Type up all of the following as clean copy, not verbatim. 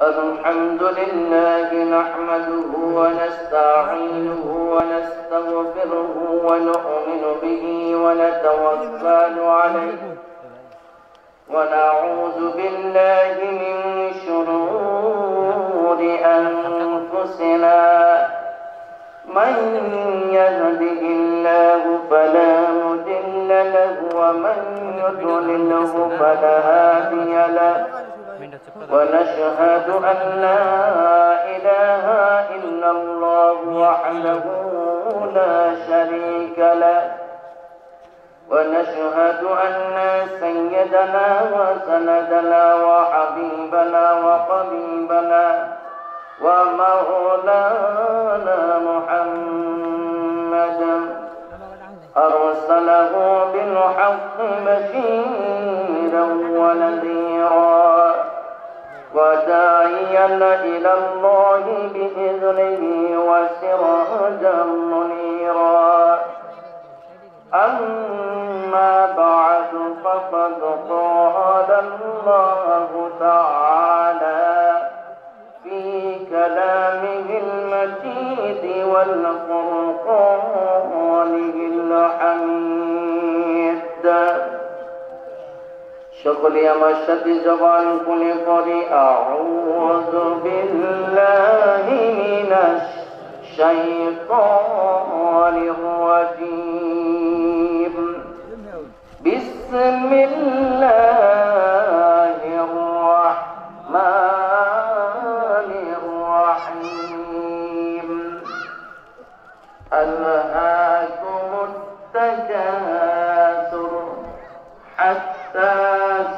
الحمد لله نحمده ونستعينه ونستغفره ونؤمن به ونتوكل عليه ونعوذ بالله من شرور أنفسنا من يهده الله فلا مضل له ومن يضلله فلا هادي له ونشهد أن لا إله إلا الله وحده لا شريك له ونشهد أن سيدنا وسندنا وحبيبنا وقريبنا ومولانا محمدا أرسله بالحق بشيرا ونذيرا وداعيا إلى الله بإذنه وسراجا منيرا أما بعد فقد قال الله تعالى في كلامه المجيد والفرقانه الحميد সকলে আমার সাথে জবান খুলে পড়ি আউযু বিল্লাহি মিনাশ শাইতানির রাজীম বিসমিল্লাহির রাহমানির রাহিম আলহাকুমুত তাকাসুর حتى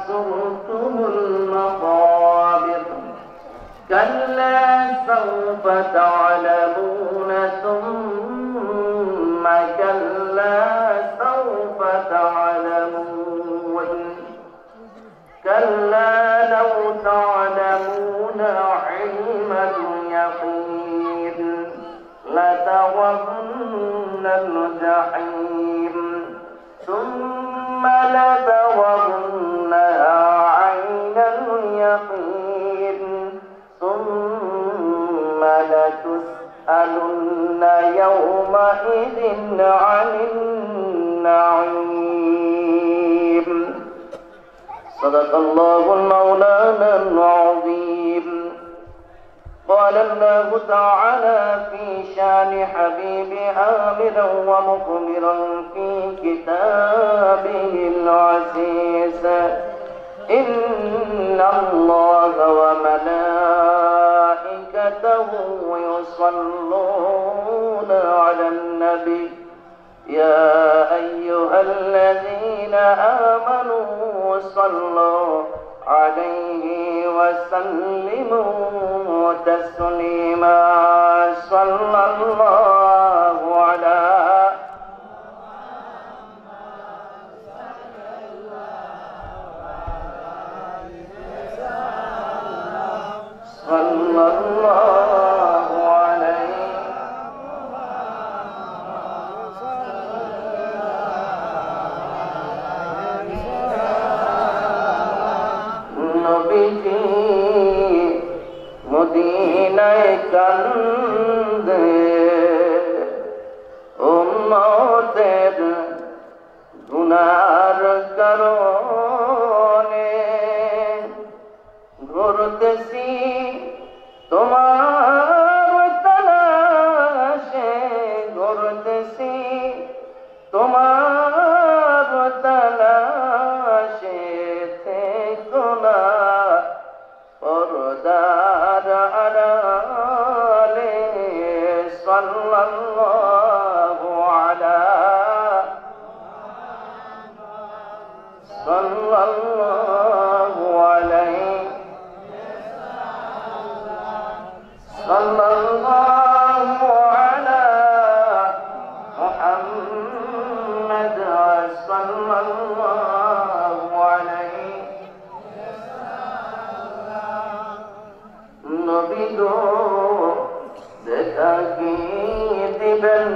زرتم المقابر كلا سوف تعلمون ثم كلا سوف تعلمون كلا لو تعلمون علم اليقين لترون الجحيم ثم لترونها عين اليقين ثم لتسألن يومئذ عن النعيم صدق الله المولانا العظيم قال الله تعالى في شان حبيب آمرا ومخبرا في كتابه العزيز إن الله وملائكته يصلون على النبي يا أيها الذين آمنوا صلوا عليه وسلموا تسليما صلى الله على صلى الله عليه নবীজি মদিনায় কান্দে উম্মতের গুনার কারণে ঘুরতেছি তোমার তালাশে ঘুরতেছি তোমার তালাশে থেকো না পর্দার আড়ালে সাল্লাল্লাহু আলা সাল্লাল্লাহু আলাইহি সাল্লাল্লাহু আলা মুহাম্মাদ সাল্লাল্লাহু আলাইহি নবী গো দেখা কি দিবেন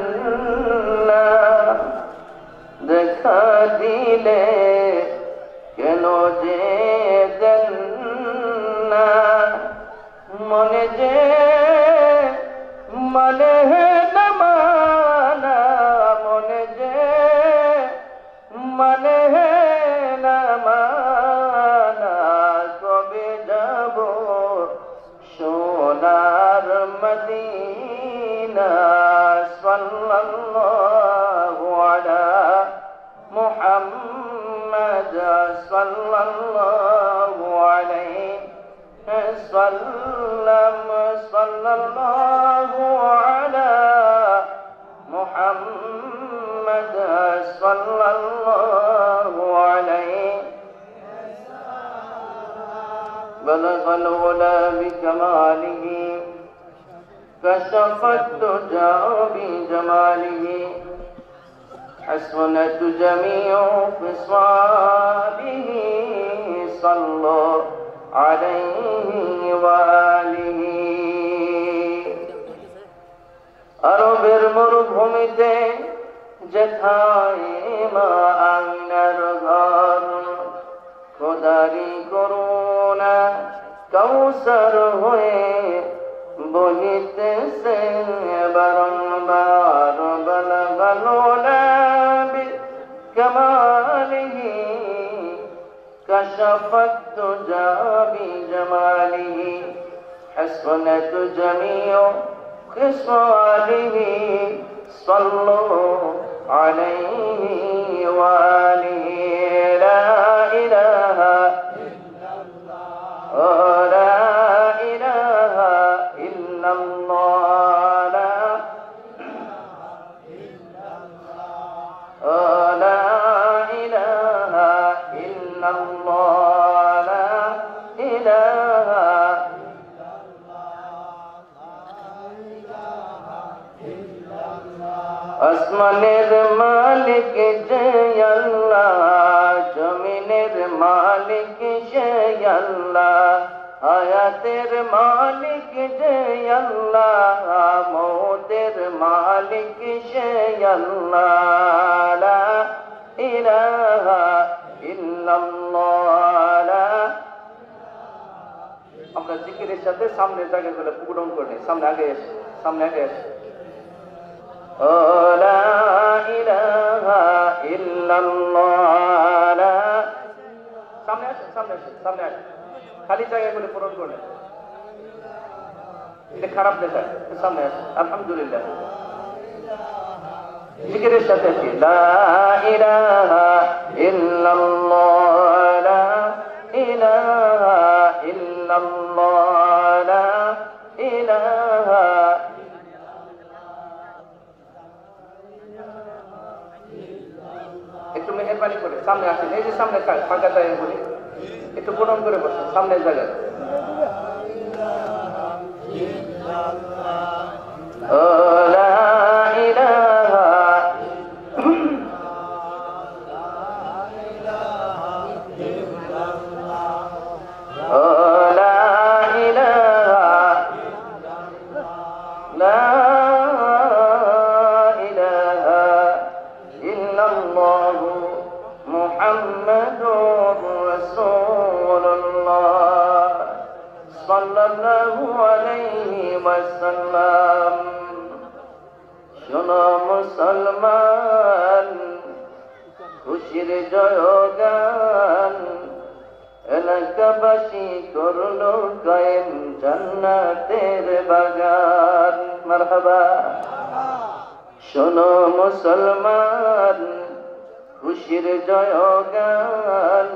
না দেখা দিলে কেন যে দেন না মনে যে মানে না মানা, মনে যে মানে না মানা, কবে যাব সোনার মদিনা। সাল্লাল্লাহু আলা মুহাম্মাদ সাল্লাল্লাহু আলাইহি সাল্লাম, সাল্লাল্লাহু আলা মুহাম্মাদ সাল্লাল্লাহু আলাইহি। بلغ العلا بكماله كشف الدجى بجماله حسنت جميع خصاله صلوا عليه وآله। আরবের মরুভূমিতে যেথায় মা আমিনার ঘর, খোদারি করুণা কৌসর হয়ে বহিতেছে বারংবার। বলগল নবী কামালিহি كشفت الدجى بجماله حسنت جميع خصاله صلوا عليه وآله. لا إله إلا الله، لا إله إلا الله، لا إله إلا الله، لا إله আসমানের মালিক যে আল্লাহ, জমিনের মালিক সে আল্লাহ, হায়াতের মালিক যে আল্লাহ, মৌতের মালিক সে আল্লাহ। লা ইলাহা ইল্লাল্লাহ। আমরা জিকিরের সাথে সামনে জায়গাগুলো পূরণ করে সামনে আগে এসে, সামনে আগে এসে لا إله إلا الله। সামনে আসে, সামনে আসে, সামনে আসে, খালি জায়গাগুলো পূরণ করলে এটা খারাপ দেখায়। সামনে আসে। আলহামদুলিল্লাহ জিকিরের সাথে আছি। লা ইলাহা ইল্লাল্লাহ, লা ইলাহা ইল্লাল্লাহ, লা ইলাহা। একটু মেহেরবানি করে সামনে আসেন। এই যে সামনে ফাঁকা জায়গা বলি একটু পূরণ করে বসেন সামনের জায়গায়। লা ইলাহা সাল্লাল্লাহু আলাইহি ওয়াসাল্লাম। শোনো মুসলমান, খুশির জয়গান, এলাকাবাসী করলো কায়েম জান্নাতের বাগান। মারহাবা। শোনো মুসলমান, খুশির জয়গান,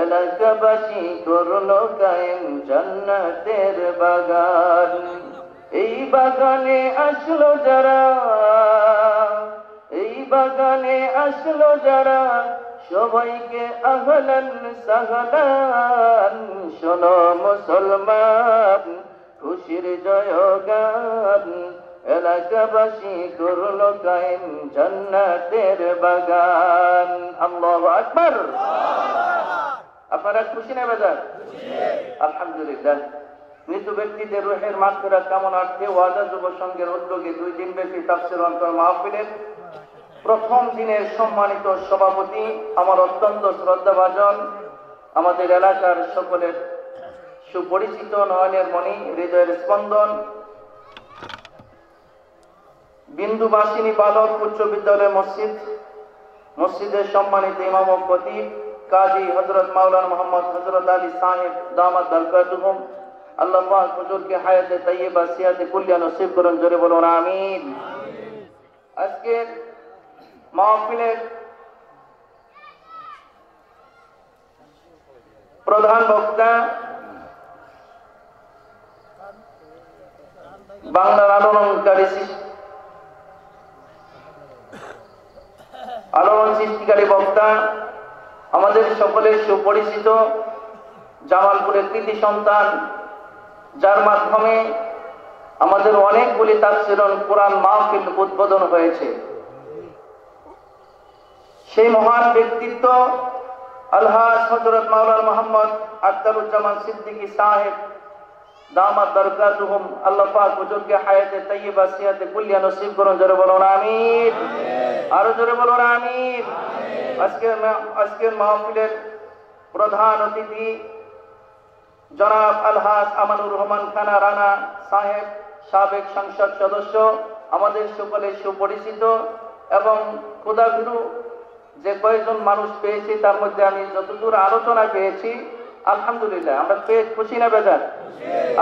এলাকাবাসী করলো কায়েম জান্নাতের বাগান। এই বাগানে আসলো যারা, এই বাগানে আসলো যারা, সবাইকে আহলান সাহলান। শোনো মুসলমান, খুশির জয়গান, এলাকাবাসী করলো কায়েম জান্নাতের বাগান। আল্লাহু আকবার। আপনারা খুশি না বাজার? আলহামদুলিল্লাহ। মৃত ব্যক্তিদের রুহের মাগফিরাত কামনার্থে ওয়াদা যুব সংঘের উদ্যোগে 2 দিনব্যাপী তাফসীর অন্তর মাহফিলের প্রথম দিনের সম্মানিত সভাপতি, আমার অত্যন্ত শ্রদ্ধাভাজন, আমাদের এলাকার সকলের সুপরিচিত নয়নের মণি, হৃদয়ের স্পন্দন, বিন্দুবাসিনী বালক উচ্চ বিদ্যালয় মসজিদের সম্মানিত ইমাম ও খতিব কাজী হযরত মাওলানা মোহাম্মদ হযরত আলী সাহেব দামাত বরকাতুহুম, আল্লাহ পাক হুজুরকে হায়াতে তাইয়্যিবা সিয়াতে কুল্লিয়া নসিব করুন। জোরে বলুন আমিন। আজকের মাহফিলের প্রধান বক্তা বাংলার আলোড়ন সৃষ্টিকারী বক্তা, আমাদের সকলের সুপরিচিত জামালপুরের কৃতি সন্তান, যার মাধ্যমে আমাদের অনেকগুলি তাফসীরুল কোরআন মাহফিল উদ্বোধন হয়েছে, সেই মহান ব্যক্তিত্ব আলহাজ হযরত মাওলানা মোহাম্মদ আখতারুজ্জামান সিদ্দিকী সাহেব দামাত বরকাতুহুম, আল্লাহ পাক হুজুরকে হায়াতে তাইয়্যিবা সিয়াতে কুল্লিয়া নসিব করুন। জোরে বলুন আমিন। আরো জোরে বলুন আমিন। আজকের মাহফিলের প্রধান অতিথি জনাব আলহাজ আমানুর রহমান খান রানা সাহেব, সাবেক সংসদ সদস্য, আমাদের সকলের সুপরিচিত এবং ক্ষুধাভীরু যে কয়েকজন মানুষ পেয়েছি তার মধ্যে আমি যতদূর আলোচনা পেয়েছি আলহামদুলিল্লাহ আমরা পেয়ে খুশি না বেজার?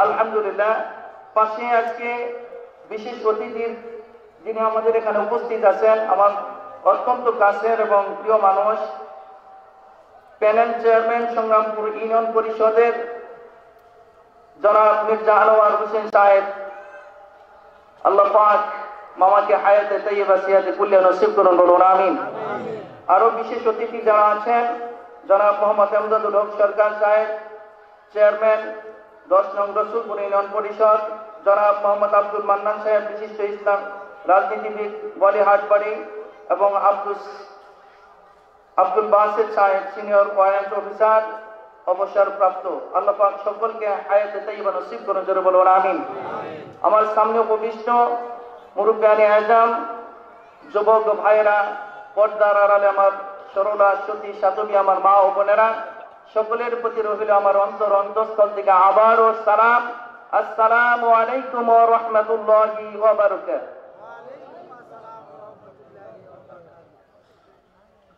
আলহামদুলিল্লাহ। পাশে আজকে বিশেষ অতিথির যিনি আমাদের এখানে উপস্থিত আছেন, আমার অত্যন্ত কাছের এবং প্রিয় মানুষ, প্যানেল চেয়ারম্যান সংগ্রামপুর ইউনিয়ন পরিষদের জনাব মির্জা আনোয়ার হোসেন সাহেব, আল্লাহ পাক মামাকে হায়াতে তাইয়্যিবা সিয়াতে কুল্লিয়া নসিব করুন। বলুন আমিন। আরো বিশেষ অতিথি যারা আছেন, জনাব মোহাম্মদ এমদাদুল হক সরকার সাহেব, চেয়ারম্যান 10 নং রসুলপুর ইউনিয়ন পরিষদ, জনাব মোহাম্মদ আব্দুল মান্নান সাহেব, বিশিষ্ট ইসলাম রাজনীতিবিদ, বলিহাটবাড়ি, এবং আব্দুল বাসিত সাহেব, সিনিয়র ওয়ারেন্ট অফিসার, অবসরপ্রাপ্ত। আল্লাহ পাক সকলকে হায়াতে তাইয়্যিবা নসিব করুন। জোরে বলুন আমিন। আমার সামনে উপবিষ্ট মুরব্বিয়ানে আজম, যুবক ভাইয়েরা, পর্দার আড়ালে আমার সরলা সতী সাধবী আমার মা ও বোনেরা, সকলের প্রতি রহিল আমার অন্তঃস্থল থেকে আবারও সালাম। আসসালামু আলাইকুম ওয়া রাহমাতুল্লাহি ওয়া বারাকাতুহু।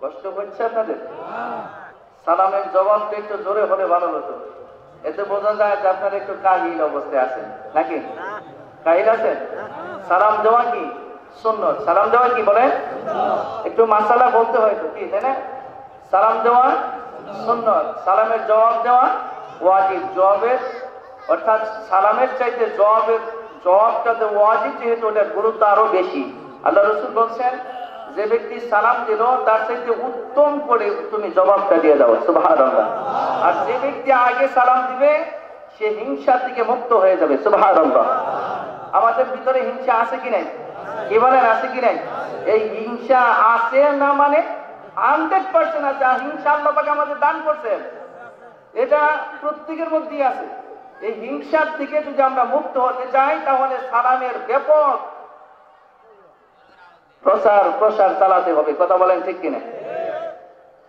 কষ্ট হচ্ছে আপনাদের? সালামের জবাবটা একটু জোরে হলে ভালো হতো, এতে বোঝা যায় যে আপনারা একটু কাহিল অবস্থায় আছেন নাকি? কাহিল আছেন? সালাম দেওয়া কি সুন্নত? সালাম দেওয়া কি বলেন? একটু মাসালা বলতে হয় তো, কি তাই না? সালাম দেওয়া সুন্নত, সালামের জবাব দেওয়া ওয়াজিব। জবাবের অর্থাৎ সালামের চাইতে জবাবটাতে ওয়াজিব, যেহেতু ওটার গুরুত্ব আরো বেশি। আল্লাহ রাসূল বলছেন, যে ব্যক্তি সালাম দিল তার চাইতে উত্তম করে তুমি জবাবটা দিয়ে দাও। সুবহানাল্লাহ। আর যে ব্যক্তি আগে সালাম দিবে সে হিংসা থেকে মুক্ত হয়ে যাবে। সুবহানাল্লাহ। আমাদের ভিতরে হিংসা আছে কি নাই? কি বলেন, আছে কি নাই? এই হিংসা আছে না মানে 100% আছে। আর হিংসা আল্লাহ পাক আমাদের দান করছেন, এটা প্রত্যেকের মধ্যেই আছে। এই হিংসার থেকে যদি আমরা মুক্ত হতে চাই তাহলে সালামের ব্যাপক প্রসার চালাতে হবে। কথা বলেন ঠিক কিনা?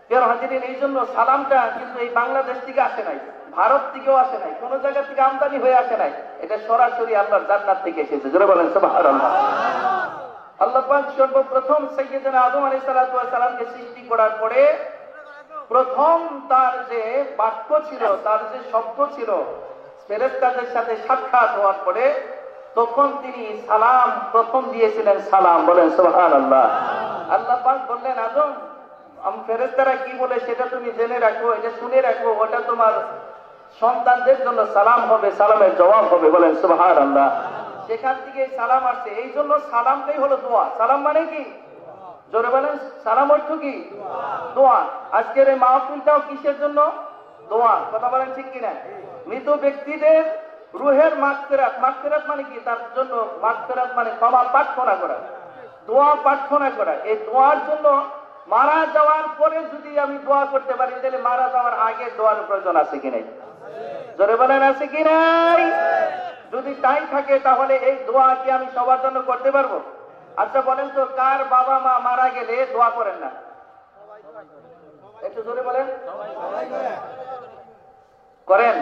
প্রিয় হাজিরিন, এই জন্য সালামটা কিন্তু এই বাংলাদেশ থেকে আসে নাই, ভারত থেকেও আসে নাই, কোন জায়গা থেকে আমদানি হয়ে আসে নাই, এটা সরাসরি আল্লাহর জান্নাত থেকে এসেছে। জোরে বলেন সুবহানাল্লাহ। আল্লাহ পাক সর্বপ্রথম সাইয়্যিদনা আদম আলাইহিস সালাতু ওয়াস সালামকে সৃষ্টি করার পরে প্রথম তার যে বাক্য ছিল, তার যে শব্দ ছিল, ফেরেশতাদের সাথে সাক্ষাৎ হওয়ার পরে তখন তিনি সালাম প্রথম দিয়েছিলেন। সালাম বলেন সুবহানাল্লাহ। আল্লাহ পাক বললেন, আদম, ফেরেশতারা কি বলে সেটা তুমি জেনে রাখো, এটা শুনে রাখো, ওটা তোমার সন্তানদের জন্য সালাম হবে, সালামের জবাব হবে। বলেন সুবহানাল্লাহ। সেখান থেকে সালাম আসছে। এই জন্য সালামটাই হলো দোয়া। সালাম মানে কি? জোরে বলেন, সালাম অর্থ কি? দোয়া। আজকের এই মাহফিলটাও কিসের জন্য? দোয়া। কথা বলেন ঠিক কিনা? মৃত ব্যক্তিদের রুহের মাগফিরাত। মাগফিরাত মানে কি? তার জন্য মাগফিরাত মানে ক্ষমা প্রার্থনা করা, দোয়া প্রার্থনা করা। এই দোয়ার জন্য মারা যাওয়ার পরে যদি আমি দোয়া করতে পারি তাহলে মারা যাওয়ার আগে দোয়ার প্রয়োজন আছে কি নাই? জোরে বলেন, আছে কি নাই? যদি তাই থাকে তাহলে এই দোয়া কি আমি সবার জন্য করতে পারবো? আচ্ছা বলেন তো, কার বাবা মা মারা গেলে দোয়া করেন না? একটু জোরে বলেন। করেন?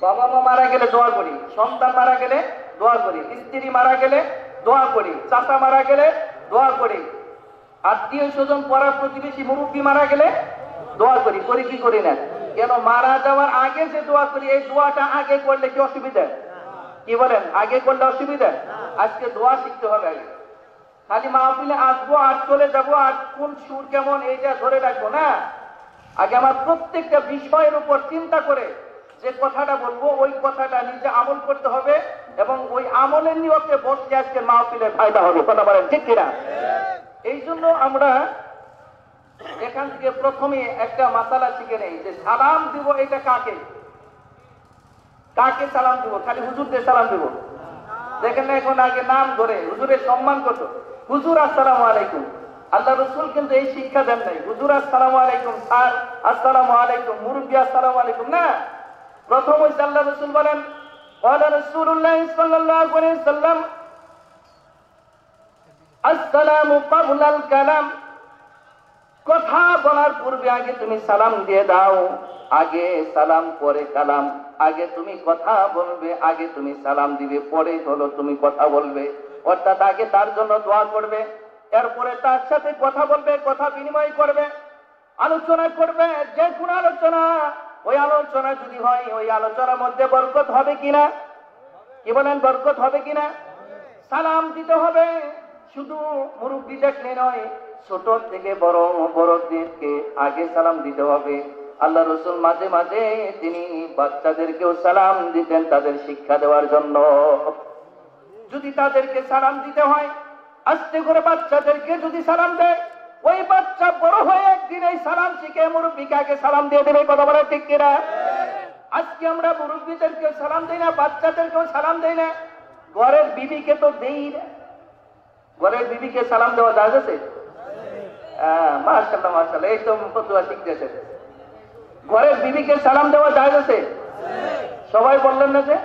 বাবা মা মারা গেলে দোয়া করি, সন্তান মারা গেলে দোয়া করি, স্ত্রী মারা গেলে দোয়া করি, চাচা মারা গেলে দোয়া করি, আত্মীয় স্বজন পাড়া প্রতিবেশী মুরব্বী মারা গেলে দোয়া করি। করি কি করি না? কেন মারা যাওয়ার আগে যে দোয়া করি, এই দোয়াটা আগে করলে কি অসুবিধা? কি বলেন? আগে করলে অসুবিধা? আজকে দোয়া শিখতে হবে আগে। খালি মাহফিলে আসবো আর চলে যাবো আর কোন সুর কেমন এইটা ধরে রাখবো না। আগে আমার প্রত্যেকটা বিষয়ের উপর চিন্তা করে যে কথাটা বলবো ওই কথাটা নিজে আমল করতে হবে এবং ওই আমলের নিয়তে বসলে আজকে মাহফিলের ফায়দা হবে। কথা বলেন ঠিক কিনা? এই জন্য আমরা এখান থেকে প্রথমে একটা মাসালা শিখে নেই যে সালাম দিব এটা কাকে, কাকে সালাম দিব? খালি হুজুরদের সালাম দিব? দেখেন না এখন আগে নাম ধরে হুজুরের সম্মান কত। হুজুর আসসালামু আলাইকুম, আল্লাহ রসুল কিন্তু এই শিক্ষা দেন নাই হুজুর আসসালামু আলাইকুম, স্যার আসসালামু আলাইকুম, মুরব্বী আসসালামু আলাইকুম না। প্রথম হইছে আল্লাহ রসুল বলেন ক্বালা রাসূলুল্লাহ সাল্লাল্লাহু আলাইহি ওয়াসাল্লাম আসসালামু ক্বাবলাল কালাম, কথা বলার পূর্বে আগে তুমি সালাম দিয়ে দাও। আগে সালাম পরে কালাম। আগে তুমি কথা বলবে, আগে তুমি সালাম দিবে, পরে হলো তুমি কথা বলবে। অর্থাৎ আগে তার জন্য দোয়া করবে, এরপরে তার সাথে কথা বলবে, কথা বিনিময় করবে, আলোচনা করবে। যে কোন আলোচনা, ওই আলোচনা যদি হয় ওই আলোচনার মধ্যে বরকত হবে কিনা? কি বলেন? বরকত হবে কিনা? সালাম দিতে হবে। শুধু মুরব্বী দেখলে নয়, ছোট থেকে বড় বড়দেরকে আগে সালাম দিতে হবে। আল্লাহ রসুল মাঝে মাঝে তিনি বাচ্চাদেরকেও সালাম দিতেন তাদের শিক্ষা দেওয়ার জন্য। যদি তাদেরকে সালাম দিতে হয় আস্তে করে বাচ্চাদেরকে যদি সালাম দেয়, ওই বাচ্চা বড় হয়ে একদিন এই সালাম শিখে মুরব্বীকে আগে সালাম দিয়ে দেবে। কথা বলে ঠিক কিনা? আজকে আমরা মুরব্বীদেরকে সালাম দেই না, বাচ্চাদেরকেও সালাম দেই না, ঘরের বিবিকে তো দেই না। ঘরের বিবিকে সালাম দেওয়া যায় আছে? মাশাআল্লাহ মাশাআল্লাহ, এই তো ফতোয়া শিখতেছে। ঘরের বিবিকে সালাম দেওয়া যায় আছে? সবাই বললেন না যে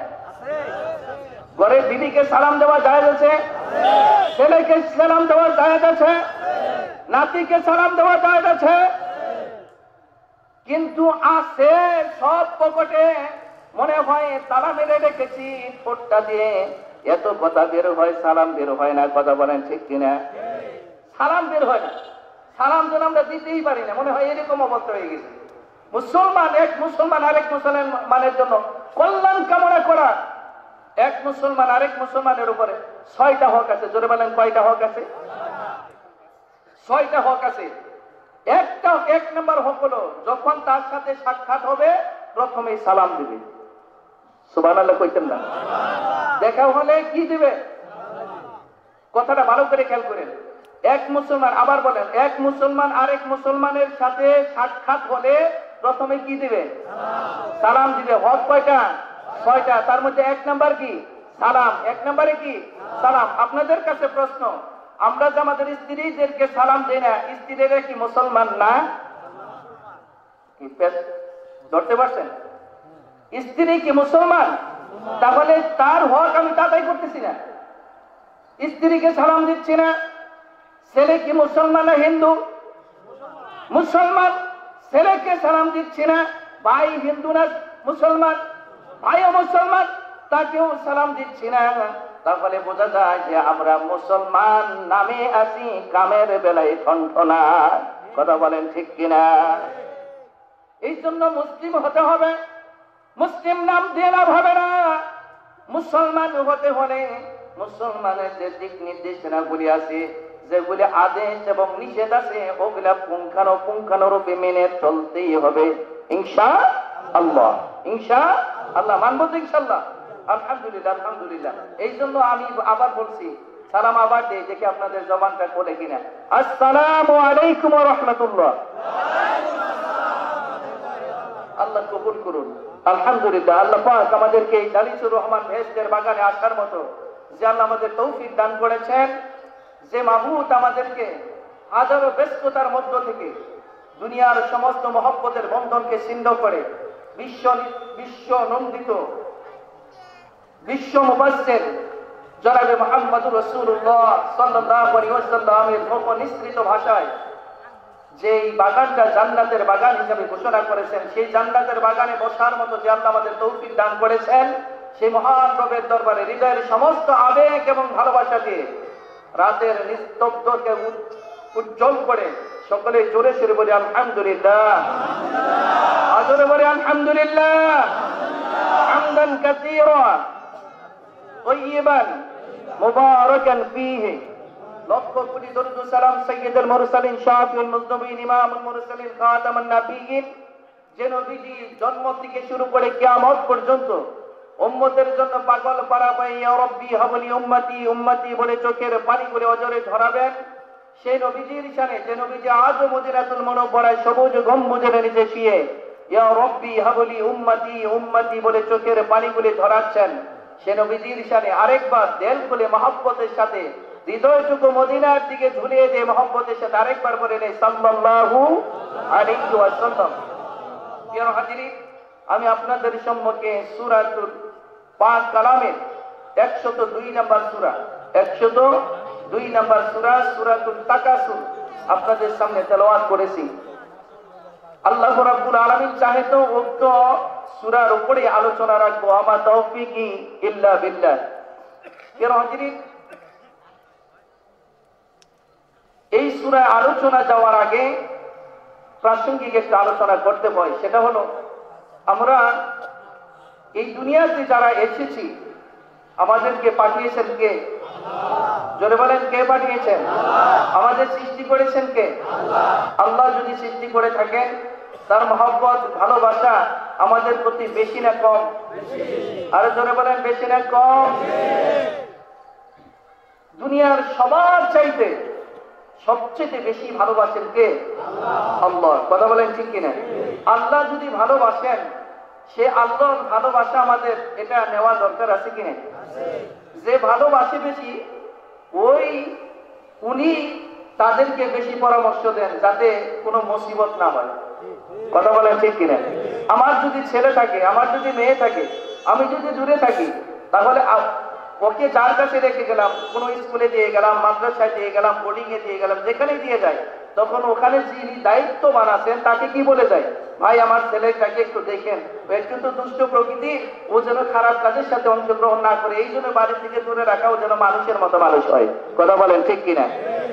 ঘরের বিবিকে সালাম দেওয়া যায় আছে? ছেলেকে সালাম দেওয়া যায় আছে? নাতিকে সালাম দেওয়া যায় আছে? কিন্তু আছে সব পকেটে, মনে হয় তালা মেরে রেখেছি, ঠোঁটটা দিয়ে এত কথা বের হয়, সালাম বের হয় না। কথা বলেন ঠিক কিনা? সালাম বের হয় না। সালাম যেন আমরা দিতেই পারি না, মনে হয় এরকম অবস্থা হয়ে গেছে। মুসলমান এক মুসলমান আরেক মুসলমানের জন্য কল্যাণ কামনা করা, এক মুসলমান আরেক মুসলমানের উপরে 6টা হক আছে। জোরে বলেন কয়টা হক আছে? 6টা হক আছে। এক নম্বর হক হলো যখন তার সাথে সাক্ষাৎ হবে প্রথমেই সালাম দিবে। সুবহানাল্লাহ কইতেন না? দেখা হলে কি দিবে? কথাটা ভালো করে খেয়াল করেন। এক মুসলমান, আবার বলেন, এক মুসলমান আরেক মুসলমানের সাথে সাক্ষাৎ হলে প্রথমে কি দিবে? সালাম দিবে। হক কয়টা? 6টা। তার মধ্যে 1 নাম্বার কি? সালাম। 1 নম্বরে কি? সালাম। আপনাদের কাছে প্রশ্ন, আমরা যে আমাদের স্ত্রীদেরকে সালাম দেই না, স্ত্রীরা কি মুসলমান না? কি ধরতে পারছেন? স্ত্রী কি মুসলমান? তাহলে তার হক আমি তাই করতেছি না, স্ত্রীকে সালাম দিচ্ছি না। ছেলে কি মুসলমান না হিন্দু? মুসলমান। ছেলেকে সালাম দিচ্ছি না। ভাই হিন্দু না মুসলমান? ভাইও মুসলমান, তাকেও সালাম দিচ্ছি না। তাহলে বোঝা যায় যে আমরা মুসলমান নামে আছি, কামের বেলায় কণ্ঠ না। কথা বলেন ঠিক কিনা? এই জন্য মুসলিম হতে হবে। মুসলিম নাম দিয়ে লাভ হবে না। মুসলমান হতে হলে মুসলমানের যে দিক নির্দেশনাগুলি আছে, যেগুলি আদেশ এবং নিষেধ আছে, ওগুলা পুঙ্খানুরূপে মেনে চলতেই হবে ইনশাআল্লাহ। ইনশাআল্লাহ মানবো তো ইনশাআল্লাহ? আলহামদুলিল্লাহ আলহামদুলিল্লাহ। এই জন্য আমি আবার বলছি, সালাম আবার দেই, দেখি আপনাদের জবানটা খোলে কিনা। আসসালামু আলাইকুম ওয়া রাহমাতুল্লাহ। আল্লাহ কবুল করুন। আলহামদুলিল্লাহ। আল্লাহ পাক আমাদেরকে এই জালিসুর রহমান বেহেশতের বাগানে আসার মতো যে আল্লাহ আমাদের তৌফিক দান করেছেন, যে মাবুদ আমাদেরকে হাজারো ব্যস্ততার মধ্য থেকে দুনিয়ার সমস্ত মহব্বতের বন্ধনকে ছিন্ন করে বিশ্ব নন্দিত বিশ্ব মুবাশশির জনাবে মুহাম্মদুর রাসূলুল্লাহ সাল্লাল্লাহু আলাইহি ওয়াসাল্লামের মুখ নিঃসৃত ভাষায় যে বাগানটা জান্নাতের বাগান হিসেবে ঘোষণা করেছেন, সেই জান্নাতের বাগানে বসার মতো যে আল্লাহ আমাদের তৌফিক দান করেছেন, সেই মহান রবের দরবারে হৃদয়ের সমস্ত আবেগ এবং ভালোবাসা দিয়ে রাতের নিস্তব্ধকে উজ্জ্বল করে সকলে জোরে সুরে বলি আলহামদুলিল্লাহ, আজরে বলি আলহামদুলিল্লাহ, হামদান কাসীরা তাইয়িবান মুবারাকান ফীহি। লক্ষ কোটি দরুদ ও সালাম সাইয়্যিদুল মুরসালিন শাফিউল মুযনিবিন ইমামুল মুরসালিন খাতামুন নবিয়্যিন, যে নবীজি জন্ম থেকে শুরু করে কিয়ামত পর্যন্ত উম্মতের জন্য পাগল পারা পাই ইয়া রাব্বি হাবলি উম্মতি উম্মতি বলে চোখের পানি করে অজরে ধরাবেন, সেই নবীজির শানে যে নবীজি আজও মদিনাতুল মুনাওয়ারায় সবুজ গম্বুজের নিচে শুয়ে ইয়া রাব্বি হাবলি উম্মতি উম্মতি বলে চোখের পানিগুলি ধরাচ্ছেন, সে নবীজির শানে আরেকবার দিল খুলে মহব্বতের সাথে হৃদয়টুকু মদিনার দিকে ঝুলিয়ে দিয়ে মহব্বতের সাথে আরেকবার বলে নেই সাল্লাল্লাহু আলাইহি ওয়াসাল্লাম। প্রিয় হাজিরিন, আমি আপনাদের সম্মুখে সূরাতুল পাক কালামের 102 নম্বর সূরা 102 নম্বর সূরা সূরাতুল তাকাসুর আপনাদের সামনে তেলাওয়াত করেছি। আল্লাহ রাব্বুল আলামিন চাহে তো উক্ত সূরার উপরে আলোচনা রাখবো, আমা তাওফিকি ইল্লা বিল্লাহ। প্রিয় হাজিরিন, এই সূরায় আলোচনা যাওয়ার আগে প্রাসঙ্গিক একটা আলোচনা করতে হয়, সেটা হলো আমরা এই দুনিয়াতে যারা এসেছি আমাদেরকে পাঠিয়েছেন কে? জোরে বলেন, কে পাঠিয়েছেন? আমাদের সৃষ্টি করেছেন কে? আল্লাহ যদি সৃষ্টি করে থাকেন, তার মহব্বত ভালোবাসা আমাদের প্রতি বেশি না কম? আর জোরে বলেন, বেশি না কম? দুনিয়ার সবার চাইতে সবচেয়ে বেশি ভালোবাসেন কে? আল্লাহ। কথা বলেন ঠিক কিনা? আল্লাহ যদি ভালোবাসেন, সে আল্লাহর ভালোবাসা আমাদের এটা নেওয়া দরকার আছে কিনা? যে ভালোবাসে বেশি উনি তাদেরকে বেশি পরামর্শ দেন যাতে কোনো মুসিবত না হয়। কথা বলেন ঠিক কিনা? আমার যদি ছেলে থাকে, আমার যদি মেয়ে থাকে, আমি যদি দূরে থাকি, তাহলে ওকে যার কাছে রেখে গেলাম, কোনো স্কুলে দিয়ে গেলাম, মাদ্রাসায় দিয়ে গেলাম, বোর্ডিং এ দিয়ে গেলাম, যেখানে দিয়ে যায়, তখন ওখানে যিনি দায়িত্ববান আছেন তাকে কি বলে যায়, ভাই আমার ছেলেটাকে একটু দেখেন, একটু তো দুষ্ট প্রকৃতি, ও যেন খারাপ কাজের সাথে অংশগ্রহণ না করে, এই জন্য বাড়ি থেকে দূরে রাখা, ও যেন মানুষের মতো মানুষ হয়। কথা বলেন ঠিক কিনা?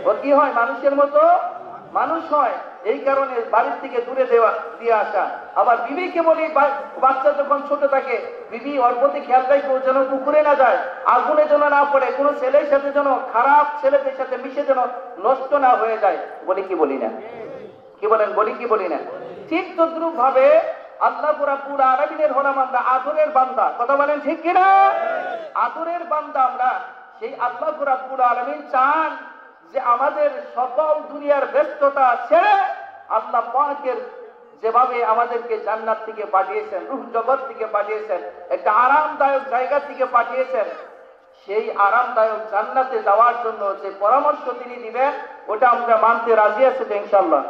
ও কি হয়? মানুষের মতো মানুষ হয়, এই কারণে বাড়ির থেকে দূরে দিয়ে আসা। আবার বিবিকে বলি, বাচ্চা যখন ছোট থাকে, বিবি ওর প্রতি খেয়াল রাখবে, ও যেন পুকুরে না যায়, আগুনে যেন না পড়ে, কোনো ছেলের সাথে যেন, খারাপ ছেলেদের সাথে মিশে যেন নষ্ট না হয়ে যায়। বলি কি বলি না? কি বলেন? বলি কি বলি না? ঠিক তদ্রুপ ভাবে আল্লাহ রাব্বুল আলামিনের হলাম আমরা আদরের বান্দা। কথা বলেন ঠিক কিনা? আদরের বান্দা আমরা। সেই আল্লাহ রাব্বুল আলামিন চান যে আমাদের সকল দুনিয়ার ব্যস্ততা ছেড়ে আল্লাহ পাকের যেভাবে আমাদেরকে জান্নাত থেকে পাঠিয়েছেন, রূহ জগৎ থেকে পাঠিয়েছেন, একটা আরামদায়ক জায়গা থেকে পাঠিয়েছেন, সেই আরামদায়ক জান্নাতে যাওয়ার জন্য যে পরামর্শ তিনি দিবেন, ওটা আমরা মানতে রাজি আছি তো ইনশাআল্লাহ?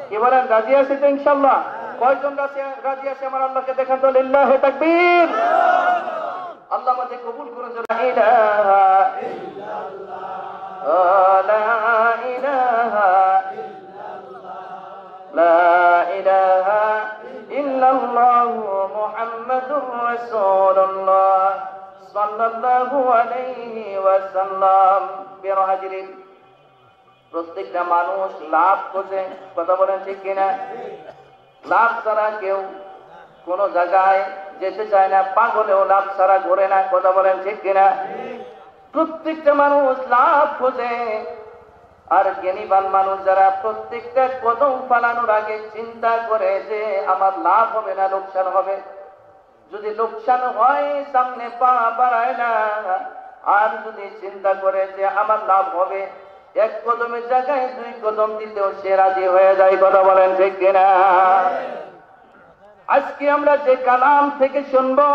কি বলেন, রাজি আছি তো ইনশাআল্লাহ? কয়জন রাজি আছে আমার আল্লাহকে দেখান তো? লিল্লাহি তাকবীর। আল্লাহ আমাদের কবুল করুন। লা ইলাহা ইল্লাল্লাহ, লা ইলাহা ইল্লাল্লাহ, লা ইলাহা ইল্লাল্লাহ মুহাম্মাদুর রাসূলুল্লাহ সাল্লাল্লাহু আলাইহি ওয়াসাল্লাম। প্রিয় হাজিরিন, প্রত্যেকটা মানুষ লাভ খোঁজে। কথা বলেন ঠিক কিনা? লাভ ছাড়া কেউ কোনো জায়গায় যেতে চায় না, পাগলেও লাভ ছাড়া ঘোরে না। কথা বলেন ঠিক কিনা? প্রত্যেকটা মানুষ লাভ খোঁজে। আর জ্ঞানীবান মানুষ যারা, প্রত্যেকটা কদম ফালানোর আগে চিন্তা করে যে আমার লাভ হবে না লোকসান হবে। যদি লোকসান হয় সামনে পা বাড়ায় না, আর যদি চিন্তা করে যে আমার লাভ হবে, এক কদমের জায়গায় 2 কদম দিতেও সে রাজি হয়ে যায়। কথা বলেন ঠিক কিনা? আজকে আমরা যে কালাম থেকে শুনবো,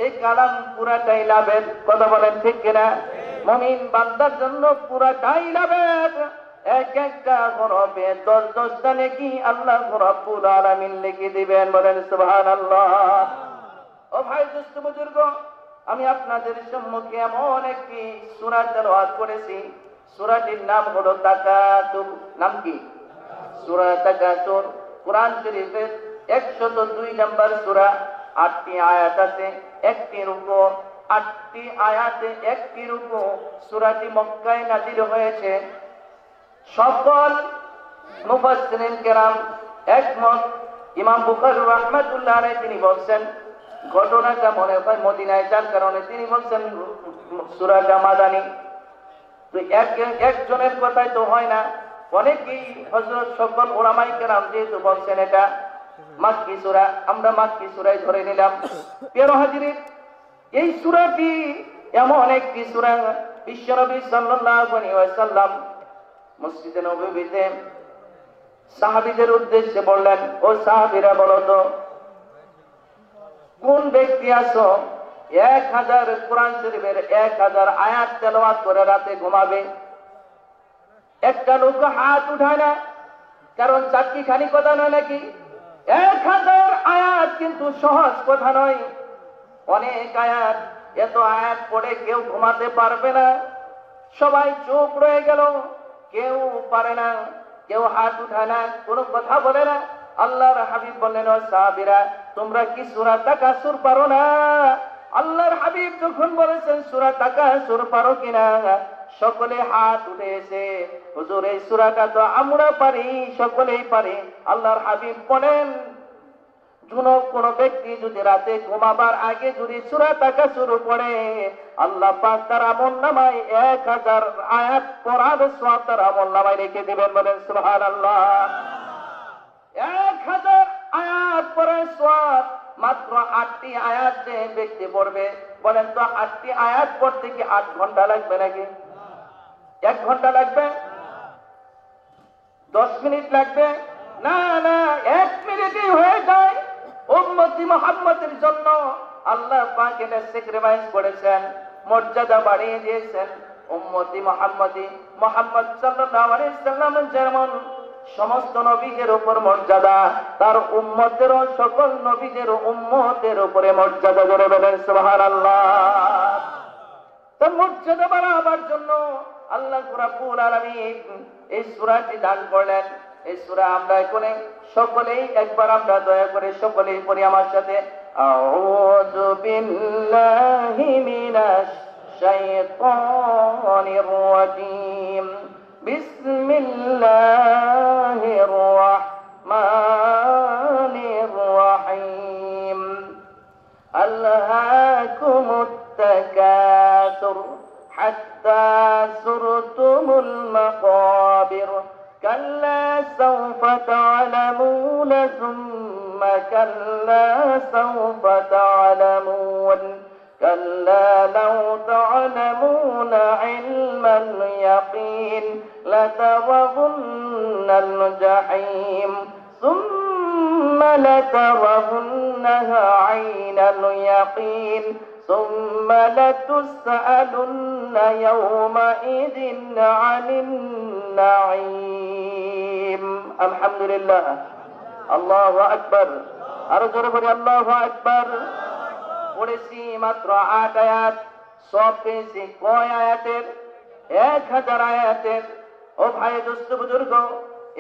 এই কালাম পুরাটাই লাভের। কথা বলেন ঠিক কিনা? মুমিন বান্দার জন্য পুরাটাই লাভের। এক একটা হরফে 10-10টা নেকি আল্লাহ রাব্বুল আলামিন লিখে দিবেন। বলেন সুবহানাল্লাহ। ও ভাই, দোস্ত বুজুর্গ, আমি আপনাদের সম্মুখে এমন একটি সূরা তেলাওয়াত করেছি, সূরাটির নাম হলো তাকাসুর। নাম কি? সূরা তাকাসুর কোরআন শরীফের 102 নম্বর সূরা, 8টি আয়াত আছে, একটি রুকু, 8টি আয়াতে একটি রুকু। সূরাটি মক্কায় নাযিল হয়েছে। সকল মুফাসসিরিন কেরাম একমত। ইমাম বুখারী রাহমাতুল্লাহ আলাইহি তিনি বলছেন ঘটনাটা মনে হয় মদিনায়, যার কারণে তিনি বলছেন সূরাটা মাদানী। তো একজনের কথাই তো হয় না, অনেকেই হযরত সকল উলামায়ে কেরাম যেহেতু বলছেন এটা মাক্কি সূরা, আমরা মাক্কি সূরায় ধরে নিলাম। প্রিয় হাজিরিন, এই সূরাটি এমন একটি সূরা, বিশ্বনবী সাল্লাল্লাহু আলাইহি ওয়াসাল্লাম মসজিদে নববীতে সাহাবীদের উদ্দেশ্যে বললেন, ও সাহাবীরা বলো তো কোন ব্যক্তি আছো 1000 কোরআন শরীফের 1000 আয়াত তেলাওয়াত করে রাতে ঘুমাবে? একটা লোক হাত উঠায় না, কারণ চাকরি খানি কথা নয় নাকি? 1000 আয়াত কিন্তু সহজ কথা নয়, অনেক আয়াত। এত আয়াত পড়ে কেউ ঘুমাতে পারবে না। সবাই চুপ রয়ে গেল, কেউ পারে না, কেউ হাত উঠায় না, কোনো কথা বলে না। আল্লাহর হাবিব বললেন, ও সাহাবীরা তোমরা কি সূরা তাকাসুর পারো না? আল্লাহর হাবিব যখন বলেছেন সূরা তাকাসুর পারো কিনা, সকলে হাত উঠেছে। হুজুর এই সূরাটা তো আমরা পারি, সকলেই পারি। আল্লাহর হাবিব বলেন কোন ব্যক্তি যদি রাতে ঘুমাবার আগে যদি সূরা তাকাসুর পড়ে, আল্লাহ পাক তার আমলনামায় 1000 আয়াত পড়ার সওয়াব তার আমলনামায় রেখে দিবেন। বলেন সুবহানাল্লাহ। 1000 আয়াত পড়ার সওয়াব মাত্র 8টি আয়াত যে ব্যক্তি পড়বে, বলেন তো 8টি আয়াত পড়তে কি 8 ঘন্টা লাগবে নাকি? 1 ঘন্টা লাগবে? 10 মিনিট লাগবে? না না, 1 মিনিটেই হয়ে যায়। উম্মতি মুহাম্মাদের জন্য আল্লাহ পাক এটা স্যাক্রিফাইস করেছেন, মর্যাদা বাড়িয়ে দিয়েছেন। উম্মতি মুহাম্মদ সাল্লাল্লাহু আলাইহি সাল্লাম যেমন সমস্ত নবীদের উপর মর্যাদা, তার উম্মতেরও সকল নবীদের উম্মতের উপরে মর্যাদা। জোরে বলেন সুবহানাল্লাহ। তার মর্যাদা বাড়াবার জন্য আল্লাহ রাব্বুল আলামিন এই সূরাটি দান করলেন। এই সূরা আমরা এখানে সকলেই একবার আমরা দয়া করে সকলেই পড়ি আমার সাথে। আউযু বিল্লাহি মিনাশ শাইতানির রাজীম। বিসমিল্লাহির রাহমানির রাহিম। আলহাকুমুত তাকাসুর হাত্তা যুরতুমুল মাকাবির। كلا سوف تعلمون ثم كلا سوف تعلمون كلا لو تعلمون علم اليقين لترون الجحيم ثم لترونها عين اليقين ثم لتسألن يومئذ عن النعيم। الحمد لله। الله أكبر। আরো জোরে বলি আল্লাহু আকবার। পড়েছি মাত্র 8 আয়াত, সব পেয়েছি কয় আয়াতের? 1000 আয়াতের। ও ভাই দোস্ত বুজুর্গ,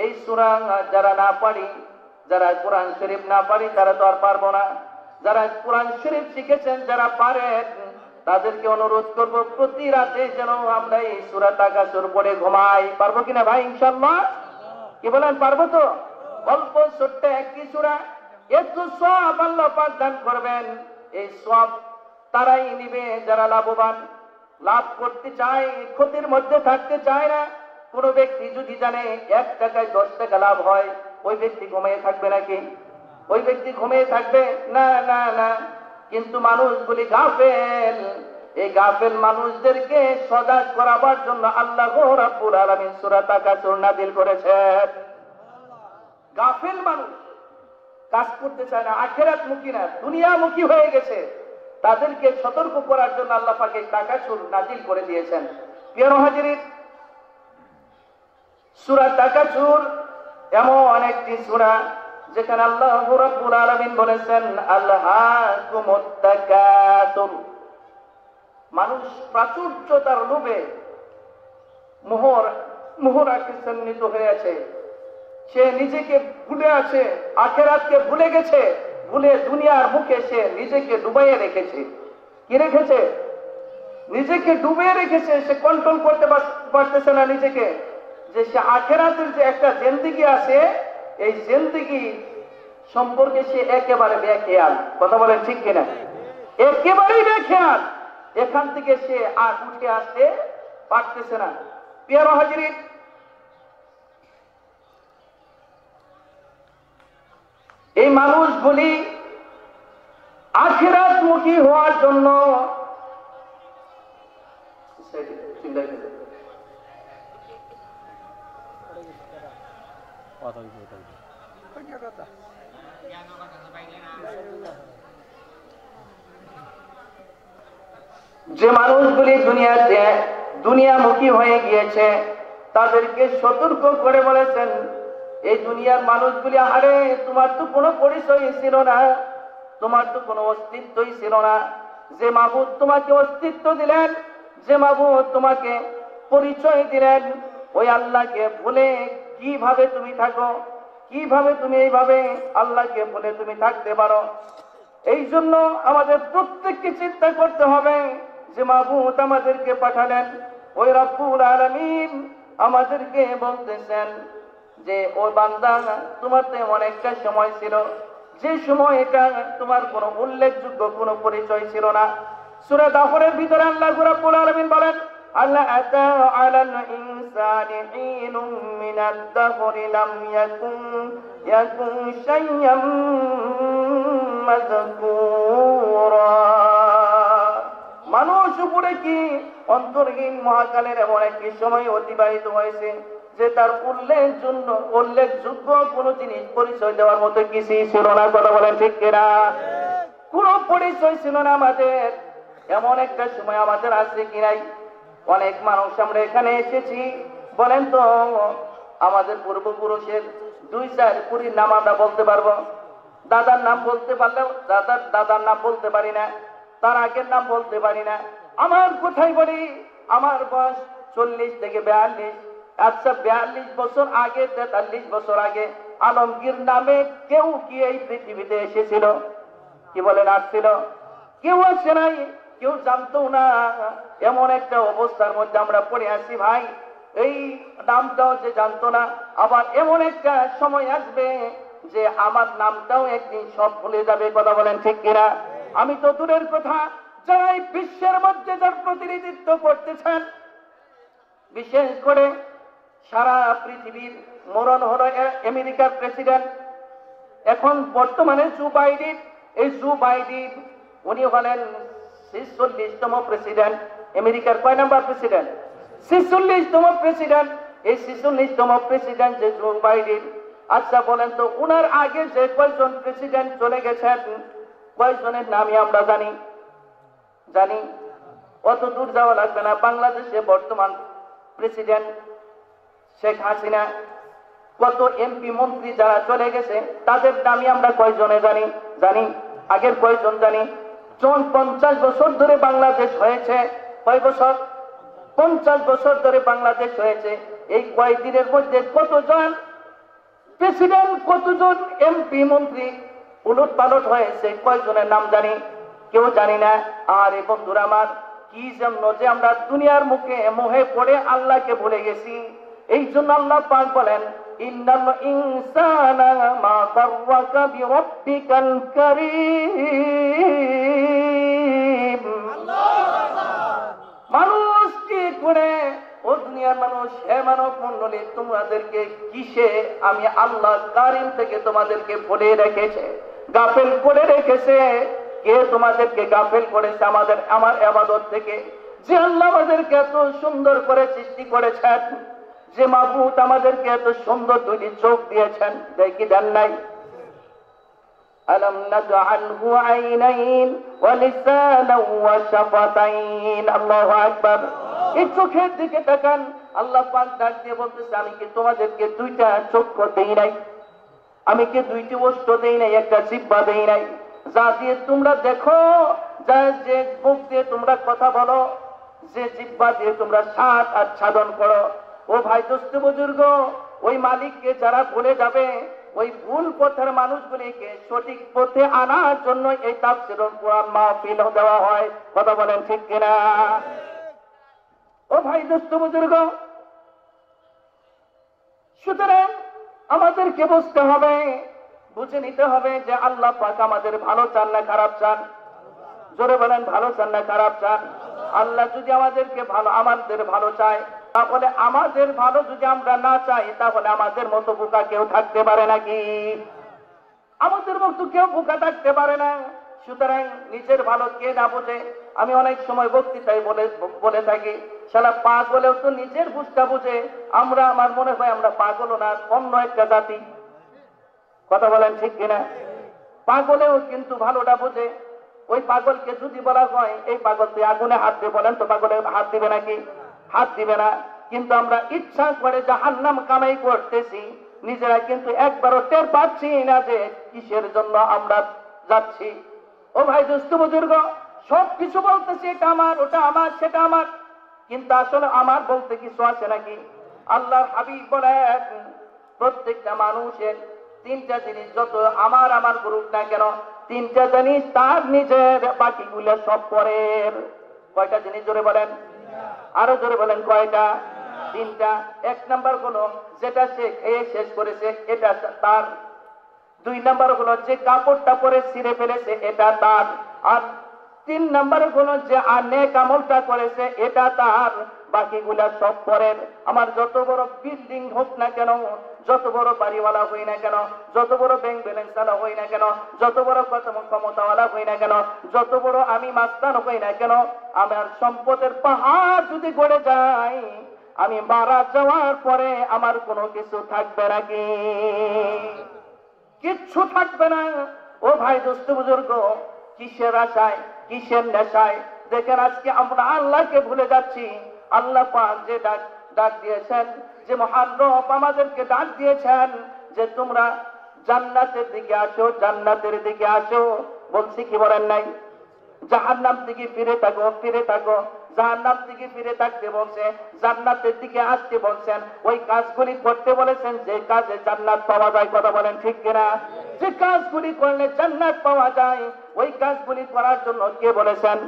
এই সূরা যারা না পারি, যারা কোরআন শরীফ না পারি তারা তো আর পারবো না। যারা কোরআন শরীফ শিখেছেন, যারা পারেন, তাদেরকে অনুরোধ করব প্রতি রাতে যেন আমরা এই সূরা তাকাসুর পড়ে ঘুমাই। পারবো কিনা ভাই? ইনশাআল্লাহ। কি বলেন, পারবো তো? অল্প ছোট্ট একটি সূরা, এত সওয়াব আল্লাহ পাক দান করবেন। এই সওয়াব তারাই নিবে যারা লাভবান, লাভ করতে চায়, ক্ষতির মধ্যে থাকতে চায় না। কোন ব্যক্তি যদি জানে 1 টাকায় 10 টাকা লাভ হয়, ওই ব্যক্তি ঘুমিয়ে থাকবে নাকি? ওই ব্যক্তি ঘুমিয়ে থাকবে না? না না। কিন্তু মানুষগুলি গাফেল। এই গাফেল মানুষদেরকে সজাগ করাবার জন্য আল্লাহ রাব্বুল আলামিন সূরা তাকাসুর নাযিল করেছেন। গাফেল মানুষ কাজ করতে চায় না, আখিরাতমুখী না, দুনিয়ামুখী হয়ে গেছে, তাদেরকে সতর্ক করার জন্য আল্লাহ পাক এই তাকাসুর নাযিল করে দিয়েছেন। প্রিয় হাজিরিন, সূরা তাকাসুর এমন একটি সূরা যেখানে আল্লাহ রাব্বুল আলামিন বলেছেন আলহাকুমুত তাকাসুর। মানুষ প্রাচুর্যতার লোভে মোহরাকে সন্নিহিত হয়ে আছে। সে নিজেকে ভুলে আছে, আখেরাতকে ভুলে গেছে, ভুলে দুনিয়ার মুখে সে নিজেকে ডুবাইয়ে রেখেছে। কি রেখেছে? নিজেকে ডুবে রেখেছে। সে কন্ট্রোল করতে পারতেছে না নিজেকে, যে সে আখেরাতের যে একটা জিন্দেগি আছে, এই জিন্দেগি সম্পর্কে সে একেবারে বেখেয়াল। কথা বলেন ঠিক কিনা? একেবারেই বেখেয়াল। এখান থেকে সে আর উঠে আসতে পারতেছে না। প্রিয় হাজিরিন, এই মানুষগুলি আখিরাতমুখী হওয়ার জন্য যে মানুষগুলি দুনিয়ামুখী হয়ে গিয়েছে, তাদেরকে সতর্ক করে বলেছেন, এই দুনিয়ার মানুষগুলি, আরে তোমার তো কোনো পরিচয় ছিল না, তোমার তো কোনো অস্তিত্বই ছিল না। যে মাবুদ তোমাকে অস্তিত্ব দিলেন, যে মাবুদ তোমাকে পরিচয় দিলেন, ওই আল্লাহকে ভুলে কিভাবে তুমি থাকো? কিভাবে তুমি এইভাবে আল্লাহকে ভুলে তুমি থাকতে পারো? এই জন্য আমাদের প্রত্যেককে চিন্তা করতে হবে যে মাবুদ আমাদেরকে পাঠালেন, ওই রব্বুল আলামিন আমাদেরকে বলতেছেন যে ও বান্দা, তোমার তো এমন একটা সময় ছিল যে সময় এটা তোমার কোনো উল্লেখযোগ্য কোনো পরিচয় ছিল না। সূরা দাহরের ভিতরে আল্লাহ রাব্বুল আলামিন বলেন, আল্লাহ আতা আলাল ইনসানি হিনুম মিনাদ দাহরি লাম ইয়াকুন শাইয়্যাম মাযকুরা। মানুষ উপরে কি অন্তরহীন মহাকালের এমন একটি সময় অতিবাহিত হয়েছে যে তার উল্লেখযোগ্য কোন জিনিস পরিচয় দেওয়ার মতো কিছুই ছিল না। কথা বলেন ঠিক কিনা? কোন পরিচয় ছিল না আমাদের। এমন একটা সময় আমাদের আছে কি নাই? অনেক মানুষ আমরা এখানে এসেছি, বলেন তো আমাদের পূর্বপুরুষের 2-4 পুরীর নাম আমরা বলতে পারবো? দাদার নাম বলতে পারলেও দাদার নাম বলতে পারি না, তার আগের নাম বলতে পারি না। আমার কোথায় বলি, আমার বয়স 40 থেকে 42। আচ্ছা, 42 বছর আগে, 43 বছর আগে আলমগীর নামে কেউ কি এই পৃথিবীতে এসেছিল? কি বলেন, আসছিল? কেউ আসে নাই, কেউ জানতো না। এমন একটা অবস্থার মধ্যে আমরা পড়ে আছি ভাই, এই নামটাও যে জানতো না। আবার এমন একটা সময় আসবে যে আমার নামটাও একদিন সব ভুলে যাবে। কথা বলেন ঠিক কিনা? আমি তো দূরের কথা, যারা এই বিশ্বের মধ্যে যার প্রতিনিধিত্ব করতেছেন, বিশেষ করে সারা পৃথিবীর মরণ হলো আমেরিকার প্রেসিডেন্ট এখন বর্তমানে জো বাইডেন। এই জো বাইডেন উনি হলেন 46তম প্রেসিডেন্ট। আমেরিকার কয় নাম্বার প্রেসিডেন্ট? 46তম প্রেসিডেন্ট। এই 46তম প্রেসিডেন্ট যে জো বাইডেন, আচ্ছা বলেন তো উনার আগে যে কয়জন প্রেসিডেন্ট চলে গেছেন, কয়জনের নামই আমরা জানি? অত দূর যাওয়া লাগবে না। বাংলাদেশে বর্তমান প্রেসিডেন্ট শেখ হাসিনা, কত এমপি মন্ত্রী যারা চলে গেছে তাদের নামই আমরা কয়জনে জানি? আগের কয়জন জানি? 50 বছর ধরে বাংলাদেশ হয়েছে। কয় বছর? 50 বছর ধরে বাংলাদেশ হয়েছে। এই কয়েকদিনের মধ্যে কতজন প্রেসিডেন্ট, কতজন এমপি মন্ত্রী উলট পালট হয়েছে, কয়জনের নাম জানি? কেউ জানি না। আর এই বন্ধুরা আমার, কি জন্য যে আমরা দুনিয়ার মুখে মোহে পড়ে আল্লাহকে ভুলে গেছি। এই জন্য আল্লাহ পাক বলেন, ইন্নাল ইনসানা মা গাররাকা বিরাব্বিকাল কারীম। মানুষ কি করে, ও দুনিয়ার মানুষ, হে মানব মণ্ডলী, তোমাদেরকে কিসে আমি আল্লাহ কারীম থেকে তোমাদেরকে ভুলে রেখেছে, গাফেল করে রেখেছে? কে তোমাদেরকে গাফেল করেছে আমার ইবাদত থেকে? যে আল্লাহ আমাদেরকে এত সুন্দর করে সৃষ্টি করেছেন, যে মাবুদ আমাদেরকে এত সুন্দর দুটি চোখ দিয়েছেন, দেখি দেন নাই? আলাম নাজআলহু আইনাইন ওয়া লিসানান ওয়া শাফাতাইন। আল্লাহু আকবার। এই চোখের দিকে তাকান, আল্লাহ পাক ডাক দিয়ে বলতেছে, আমি কি তোমাদেরকে 2টা চক্ষু দেই নাই? আমি কি 2টি ওষ্ঠ দেই নাই? একটা জিহ্বা দেই নাই? যা দিয়ে তোমরা দেখো, যে মুখ দিয়ে তোমরা কথা বলো, যে জিহ্বা দিয়ে তোমরা স্বাদ আচ্ছাদন করো। ও ভাই দোস্ত বুজুর্গ, ওই মালিককে যারা ভুলে যাবে, ওই ভুল পথের মানুষগুলিকে সঠিক পথে আনার জন্য এই তাফসীরুল কুরআন মাহফিল দেওয়া হয়। কথা বলেন ঠিক কিনা? ও ভাই দোস্ত বুজুর্গ, সুতরাং আমাদেরকে বুঝতে হবে, বুঝে নিতে হবে যে আল্লাহ পাক আমাদের ভালো চান না খারাপ চান? জোরে বলেন, ভালো চান না খারাপ চান? আল্লাহ যদি আমাদের ভালো চায়, তাহলে আমাদের ভালো যদি আমরা না চাই, তাহলে আমাদের মতো বোকা কেউ থাকতে পারে নাকি? আমাদের মতো কেউ বোকা থাকতে পারে না। সুতরাং নিজের ভালো কে না বোঝে? আমি অনেক সময় বক্তৃতায় বলে থাকি, শালা পাগলেও তো নিজের বুঝটা বুঝে। আমার মনে হয় আমরা পাগলও না, অন্য একটা জাতি। কথা বলেন ঠিক কিনা? পাগলেও কিন্তু ভালোটা বোঝে। ওই পাগলকে যদি বলা হয়, এই পাগল তুই আগুনে হাত দিয়ে, বলেন তো পাগলে হাত দিবে নাকি? হাত দিবে না। কিন্তু আমরা ইচ্ছা করে জাহান্নাম কামাই করতেছি, নিজেরা কিন্তু একবারও টের পাচ্ছি না যে কিসের জন্য আমরা যাচ্ছি। ও ভাই দোস্ত বুজুর্গ, সব কিছু বলতেছি, এটা আমার, ওটা আমার, সেটা আমার, কিন্তু আসলে আমার বলতে কিছু আছে নাকি? আল্লাহর হাবিব বলেন, প্রত্যেকটা মানুষের তিনটা জিনিস যত আমার করুক না কেন, তিনটা জিনিস তার নিজের, বাকিগুলো সব পরের। কয়টা জিনিস জোরে বলেন? আরো জোরে বলেন, কয়টা? তিনটা। এক নাম্বার হলো যেটা সে খেয়ে শেষ করেছে, এটা তার। দুই নাম্বার হলো যে কাপড়টা পরে ছিঁড়ে ফেলেছে, এটা তার। আর তিন নাম্বার হলো যে নেক আমলটা করেছে, এটা তার, বাকিগুলা সব পরের। আমার যত বড় বিল্ডিং হোক না কেন, যত বড় বাড়িওয়ালা হই না কেন, যত বড় ব্যাংক ব্যালেন্সওয়ালা হই না কেন, যত বড় ক্ষমতাওয়ালা হই না কেন, যত বড় আমি মাস্তান হই না কেন, আমার সম্পদের পাহাড় যদি গড়ে যায়, আমি মারা যাওয়ার পরে আমার কোনো কিছু থাকবে নাকি? কিচ্ছু থাকবে না। ও ভাই দোস্ত বুজুর্গ, কিসের আশায়, কিসের নেশায় দেখেন আজকে আমরা আল্লাহকে ভুলে যাচ্ছি। আল্লাহ পাক যে ডাক দিয়েছেন, যে মহান রব আমাদেরকে ডাক দিয়েছেন যে তোমরা জান্নাতের দিকে আসো, জান্নাতের দিকে আসো, বলছি কি বলেন নাই? জাহান্নাম থেকে ফিরে থাকো, ফিরে থাকো। জাহান্নাম থেকে ফিরে থাকতে বলছে, জান্নাতের দিকে আসতে বলছেন। ওই কাজগুলি করতে বলেছেন যে কাজে জান্নাত পাওয়া যায়। কথা বলেন ঠিক কিনা? যে কাজগুলি করলে জান্নাত পাওয়া যায়, ওই কাজগুলি করার জন্য কে বলেছেন?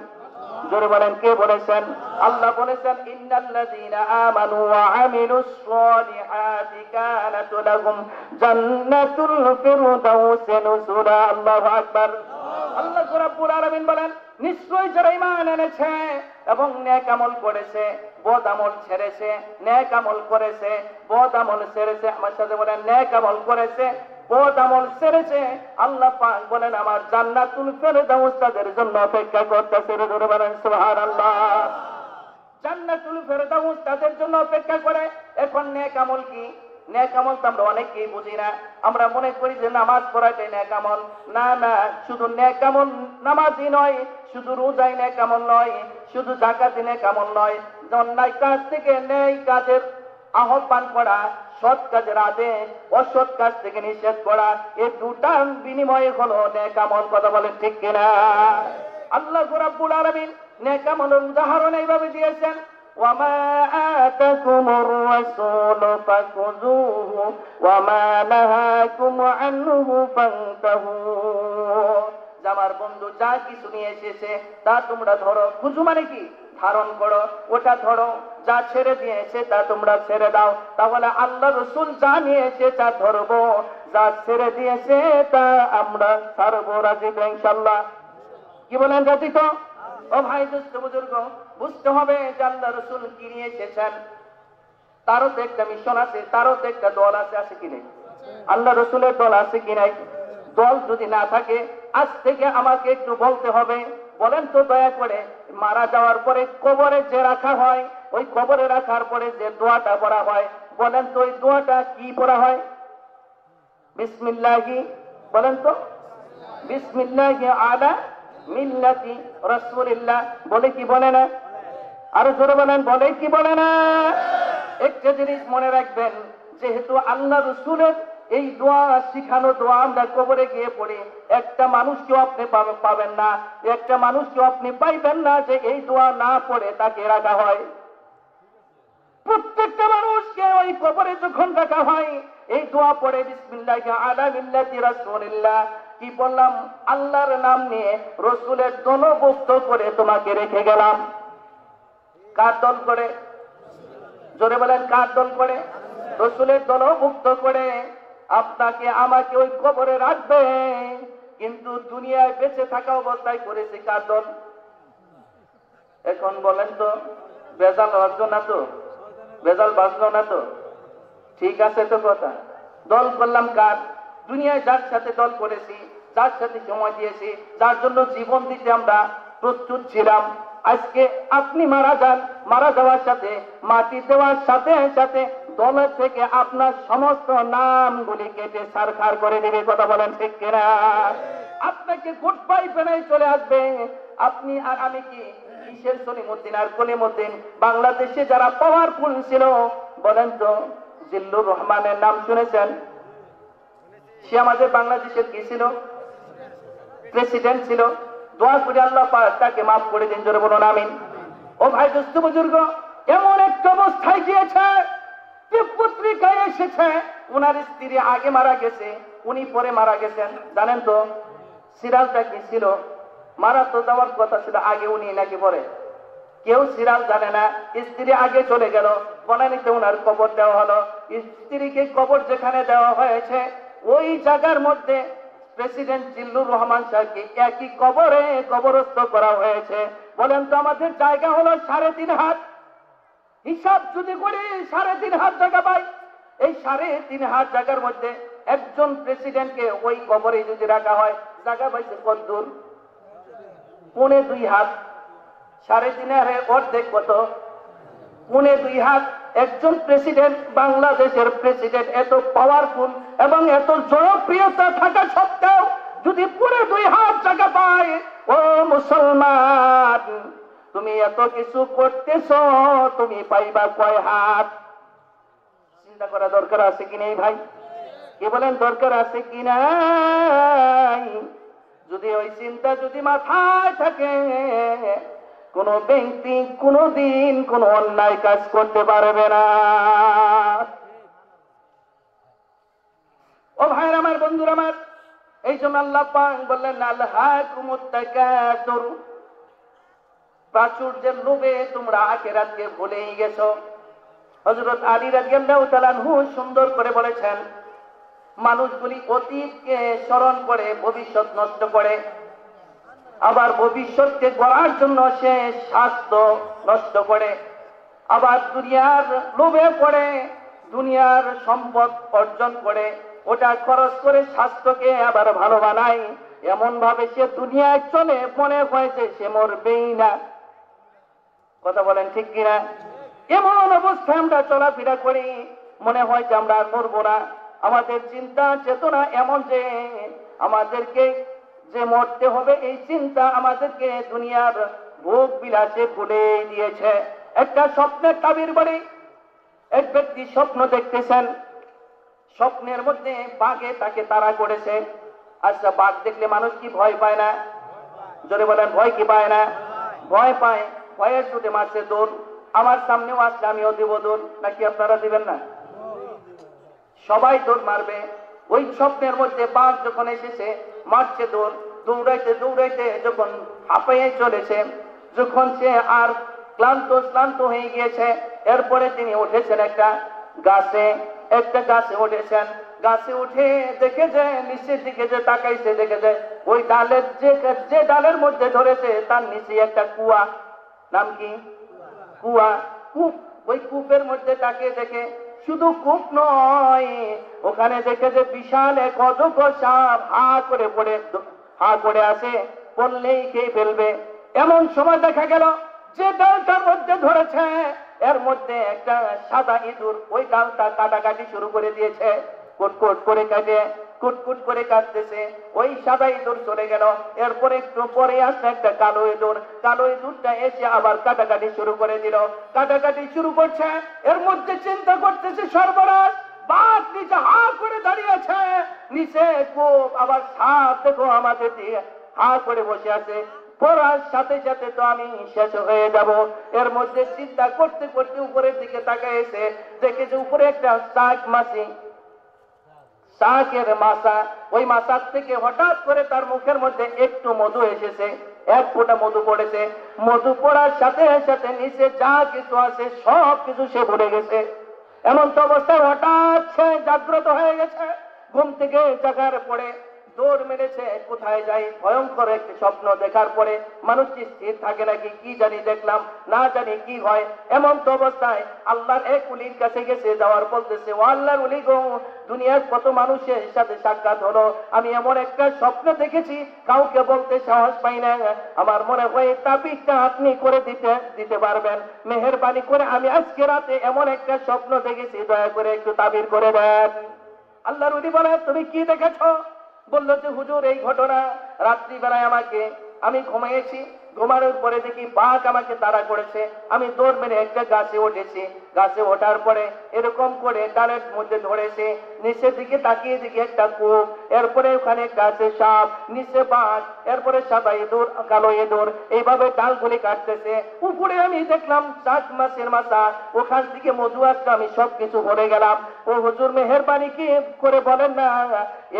জোরে বলেন, কে বলেছেন? আল্লাহ বলেছেন, ইন্নাল্লাযীনা আমানু ওয়া আমিলুস সালিহাতি কানাত লাহুম জান্নাতুল ফিরদাউস নুজুলা। আল্লাহু আকবার। আল্লাহ রাব্বুল আলামিন বলেন, নিশ্চয়ই যারা ঈমান এনেছে এবং নেক আমল করেছে, বদ আমল ছেড়েছে, নেক আমল করেছে, বদ আমল ছেড়েছে, আমার সাথে বলেন, নেক আমল করেছে, বদ আমল ছেড়েছে, আল্লাহ পাক বলেন আমার জান্নাতুল ফিরদাউস তাদের জন্য অপেক্ষা করতেছে। জোরে বলেন সুবহানাল্লাহ। জান্নাতুল ফিরদাউস তাদের জন্য অপেক্ষা করে। এখন নেক আমল কি? নেক আমল তো আমরা অনেকেই বুঝি না। আমরা মনে করি যে নামাজ পড়াটাই নেক আমল। না না, শুধু নেক আমল নামাজই নয়, শুধু রোজাই নেক আমল নয়, শুধু যাকাতই নেক আমল নয়। অন্যায় কাজ থেকে নেক কাজের আহ্বান করা, সৎ কাজের আদেশ, অসৎ কাজ থেকে নিষেধ করা, এই দুটার বিনিময়ে হলো নেক আমল। কথা বলেন ঠিক কিনা? আল্লাহ রাব্বুল আলামিন নেক আমলের উদাহরণ এইভাবে দিয়েছেন, ওয়ামা আতাকুমুর রাসূলু ফাখুযুহু ওয়ামা নাহাকুম আনহু ফান্তাহু। আমার বন্ধু যা কিছু নিয়ে এসেছে তা তোমরা ধরো। খুঁজু মানে কি? ধারণ করো, ওটা ধরো। যা ছেড়ে দিয়েছে তা তোমরা ছেড়ে দাও। তাহলে আল্লাহ রাসূল যা নিয়েছে তা ধরবো, যা ছেড়ে দিয়েছে তা আমরা ছাড়বো। রাজি তো ইনশাআল্লাহ? কি বলেন, রাজি তো? ও ভাই দোস্ত বুজুর্গ, বুঝতে হবে যে আল্লাহ রাসূল কি নিয়ে এসেছেন, তারও তো একটা মিশন আছে, তারও তো একটা দল আছে। আছে কি নেই? আল্লাহ রাসূলের দল আছে কি নাই? দল যদি না থাকে, আজ থেকে আমাকে একটু বলতে হবে। বলেন তো দয়া করে, মারা যাওয়ার পরে কবরে যে রাখা হয়, ওই কবরে রাখার পরে যে দোয়াটা পড়া হয়, বলেন তো ওই দোয়াটা কি পড়া হয়? বিসমিল্লাহি, বলেন তো, বিসমিল্লাহি আলা মিল্লাতি রাসূলিল্লাহ বলে কি বলে না? আরো জোরে বলেন, বলে কি বলে না? একটা জিনিস মনে রাখবেন, যেহেতু আল্লাহ রাসূলের এই দোয়া শিখানো দোয়া আমরা কবরে গিয়ে পড়ি, একটা মানুষকেও আপনি পাবেন না, একটা মানুষকেও আপনি পাইবেন না যে এই দোয়া না পড়ে তাকে রাখা হয়। প্রত্যেকটা মানুষকে ওই কবরে যখন রাখা হয় এই দোয়া পড়ে বিসমিল্লাহি আলা মিল্লাতি রাসূলিল্লাহ, কি বললাম, আল্লাহর নাম নিয়ে রসুলের দলভুক্ত করে তোমাকে রেখে গেলাম। কার দল করে? জোরে বলেন, কার দল করে? রসুলের দলভুক্ত করে আপনাকে আমাকে ওই কবরে রাখবে। কিন্তু দুনিয়ায় বেঁচে থাকা অবস্থায় করেছে কার দল? এখন বলেন তো, বেজাল বাজলো না তো? বেজাল বাজলো না তো? ঠিক আছে তো কথা? দল করলাম কার? দুনিয়ায় যার সাথে দল করেছি, যার সাথে সময় দিয়েছি, যার জন্য জীবন দিতে আমরা প্রস্তুত ছিলাম, আজকে আপনি মারা যান, মারা যাওয়ার সাথে মাটি দেওয়ার সাথে সাথে দলের থেকে আপনার সমস্ত নামগুলি কেটে ছারখার করে দেবে। কথা বলেন ঠিক কিনা? আপনাকে গুড বাই বেনাই চলে আসবে। আপনি আর আমি কি কিসের সলিমুদ্দিন আর কলিমুদ্দিন? বাংলাদেশে যারা পাওয়ারফুল ছিল বলেন তো, জিল্লুর রহমানের নাম শুনেছেন? সে আমাদের বাংলাদেশের কি ছিল? প্রেসিডেন্ট ছিল। দোয়া করে আল্লাহ পাক তাকে মাফ করে দিন, জোরে বলুন আমিন। ও ভাই দোস্ত বুজুর্গ, এমন একটা অবস্থায় গিয়েছে যে পত্রিকায় এসেছে ওনার স্ত্রী আগে মারা গেছে, উনি পরে মারা গেছেন। জানেন তো সিরিয়ালটা কি ছিল? মারা তো যাওয়ার কথা ছিল আগে, উনি নাকি পরে? কেউ সিরিয়াল জানে না। স্ত্রী আগে চলে গেল, বনানীতে ওনার কবর দেওয়া হলো। স্ত্রীকে কবর যেখানে দেওয়া হয়েছে ওই জায়গার মধ্যে প্রেসিডেন্ট জিল্লুর রহমান সাহেবকে একই কবরে কবরস্থ করা হয়েছে। বলেন তো, আমাদের জায়গা হলো 3.5 হাত। হিসাব যদি করি 3.5 হাত জায়গা পাই। এই 3.5 হাত জায়গার মধ্যে একজন প্রেসিডেন্টকে ওই কবরে যদি রাখা হয়, জায়গা পাইছে কত দূর? 2.25 হাত। 3.5 হাতের অর্ধেক কত? 2.25 হাত। একজন প্রেসিডেন্ট, বাংলাদেশের প্রেসিডেন্ট, এত পাওয়ারফুল এবং এত জনপ্রিয়তা থাকা সত্ত্বেও যদি 2.25 হাত জায়গা পায়, ও মুসলমান, তুমি এত কিছু করতেছ, তুমি পাইবা কয় হাত? চিন্তা করা দরকার আছে কি নেই ভাই? কি বলেন, দরকার আছে কি নাই? যদি ওই চিন্তা যদি মাথায় থাকে, কোন ব্যক্তি কোনদিন কোন অন্যায় কাজ করতে পারবে না। ও ভাইরা আমার, বন্ধুরা আমার, এই জন্য আল্লাহ পাক বললেন আলহাকুমুত তাকাসুর, প্রাচুর্যের লোভে তোমরা আখিরাতকে ভুলেই গেছো। হযরত আলী রাদিয়াল্লাহু তাআলা আনহু সুন্দর করে বলেছেন, মানুষগুলি অতীতকে স্মরণ করে ভবিষ্যৎ নষ্ট করে, আবার ভবিষ্যৎকে গড়ার জন্য সে স্বাস্থ্য নষ্ট করে, আবার দুনিয়ার লোভে পড়ে দুনিয়ার সম্পদ অর্জন করে ওটা খরচ করে স্বাস্থ্যকে আবার ভালো বানায়। এমন ভাবে সে দুনিয়ায় চলে, মনে হয়েছে সে মরবেই না। কথা বলেন ঠিক কিনা? এমন অবস্থায় আমরা চলাফেরা করি, মনে হয় যে আমরা আর মরবো না। আমাদের চিন্তা চেতনা এমন যে আমাদেরকে যে মরতে হবে, এই চিন্তা আমাদেরকে দুনিয়ার ভোগ বিলাসে ভুলে দিয়েছে। একটা স্বপ্নের তাবির বাড়ি, এক ব্যক্তি স্বপ্ন দেখতেছেন, স্বপ্নের মধ্যে বাঘে তাকে তাড়া করেছে। আচ্ছা, বাঘ দেখলে মানুষ কি ভয় পায় না? জোরে বলেন, ভয় কি পায় না? ভয় পায়। ভয়ের ছুটে মারছে দৌড়। আমার সামনেও আসলে আমিও দেব দৌড়, নাকি আপনারা দিবেন না? সবাই দৌড় মারবে। ওই স্বপ্নের মধ্যে বাঘ যখন এসেছে, মারছে দৌড়, দৌড়াইতে দৌড়াইতে যখন হাঁপাইয়ে চলেছে, যখন সে আর ক্লান্ত হয়ে গিয়েছে, এরপরে তিনি উঠেছেন একটা গাছে উঠেছেন। গাছে উঠে দেখে যে নিচের দিকে যে তাকাইছে, দেখে যে ওই ডালের যে ডালের মধ্যে ধরেছে তার নিচে একটা কুয়া। নাম কি? কুয়া। কূপ। ওই কূপের মধ্যে তাকিয়ে দেখে শুধু কূপ নয়, ওখানে দেখে যে বিশাল এক অজগর সাপ হা করে আসে, বললেই খেয়ে ফেলবে। এমন সময় দেখা গেল যে ডালটার মধ্যে ধরেছে এর মধ্যে একটা সাদা ইঁদুর ওই ডালটা কাটাকাটি শুরু করে দিয়েছে। কুটকুট করে কাটতেছে। ওই সাদা ইঁদুর চলে গেল। এরপরে একটু পরে আসছে একটা কালো ইঁদুরটা এসে আবার কাটাকাটি শুরু করে দিল। কাটাকাটি শুরু করছে, এর মধ্যে চিন্তা করতেছে সর্বনাশ, বাঘ নিচে হা করে দাঁড়িয়েছে, নিচে কূপ, আবার সাপ দেখো আমাদের দিয়ে হা করে বসে আছে। পড়ার সাথে সাথে তো আমি শেষ হয়ে যাব। এর মধ্যে চিন্তা করতে করতে উপরের দিকে তাকাইছে, দেখে যে উপরে একটা শাক মাছি, শাকের মাছা, ওই মাছার থেকে হঠাৎ করে তার মুখের মধ্যে একটু মধু এসেছে, এক ফোঁটা মধু পড়েছে। মধু পড়ার সাথে সাথে নিচে যা কিছু আছে সব কিছু সে ভুলে গেছে। এমন তো অবস্থায় হঠাৎ সে জাগ্রত হয়ে গেছে। ঘুম থেকে জাগার পরে দৌড় মেরেছে, কোথায় যাই, ভয়ঙ্কর একটি স্বপ্ন দেখার পরে মানুষ কি স্থির থাকে নাকি, কি জানি দেখলাম, না জানি কি হয়। এমন তো অবস্থায় আল্লাহর এক উলির কাছে গেছে, যাওয়ার বলতেছে, ও আল্লাহর উলি গো, দুনিয়ার কত মানুষের সাথে সাক্ষাৎ হলো, আমি এমন একটা স্বপ্ন দেখেছি কাউকে বলতে সাহস পাই না। আমার মনে হয় তাবিজটা আপনি করে দিতে পারবেন, মেহেরবানি করে। আমি আজকে রাতে এমন একটা স্বপ্ন দেখেছি, দয়া করে একটু তাবির করে দেন। আল্লাহর উলি বলে, তুমি কি দেখেছো? বললো যে হুজুর, এই ঘটনা, রাত্রিবেলায় আমি ঘুমিয়েছি, ঘুমানোর পরে দেখি বাঘ আমাকে তাড়া করেছে। আমি দৌড় মেরে একটা গাছে উঠেছি, গাছে ওঠার পরে এরকম করে ডালের মধ্যে ধরেছে, নিচের দিকে তাকিয়ে দেখি একটা কূপ, এরপরে ওখানে একটা আছে সাপ, নিচে বাঘ, এরপরে সাদা ইঁদুর, কালো ইঁদুর, এইভাবে ডালগুলি কাটতেছে। উপরে আমি দেখলাম শাক মাছের মাথা, ওখান থেকে মধু আসলো, আমি সবকিছু ভরে গেলাম। ও হুজুর, মেহেরবানি কি করে বলেন না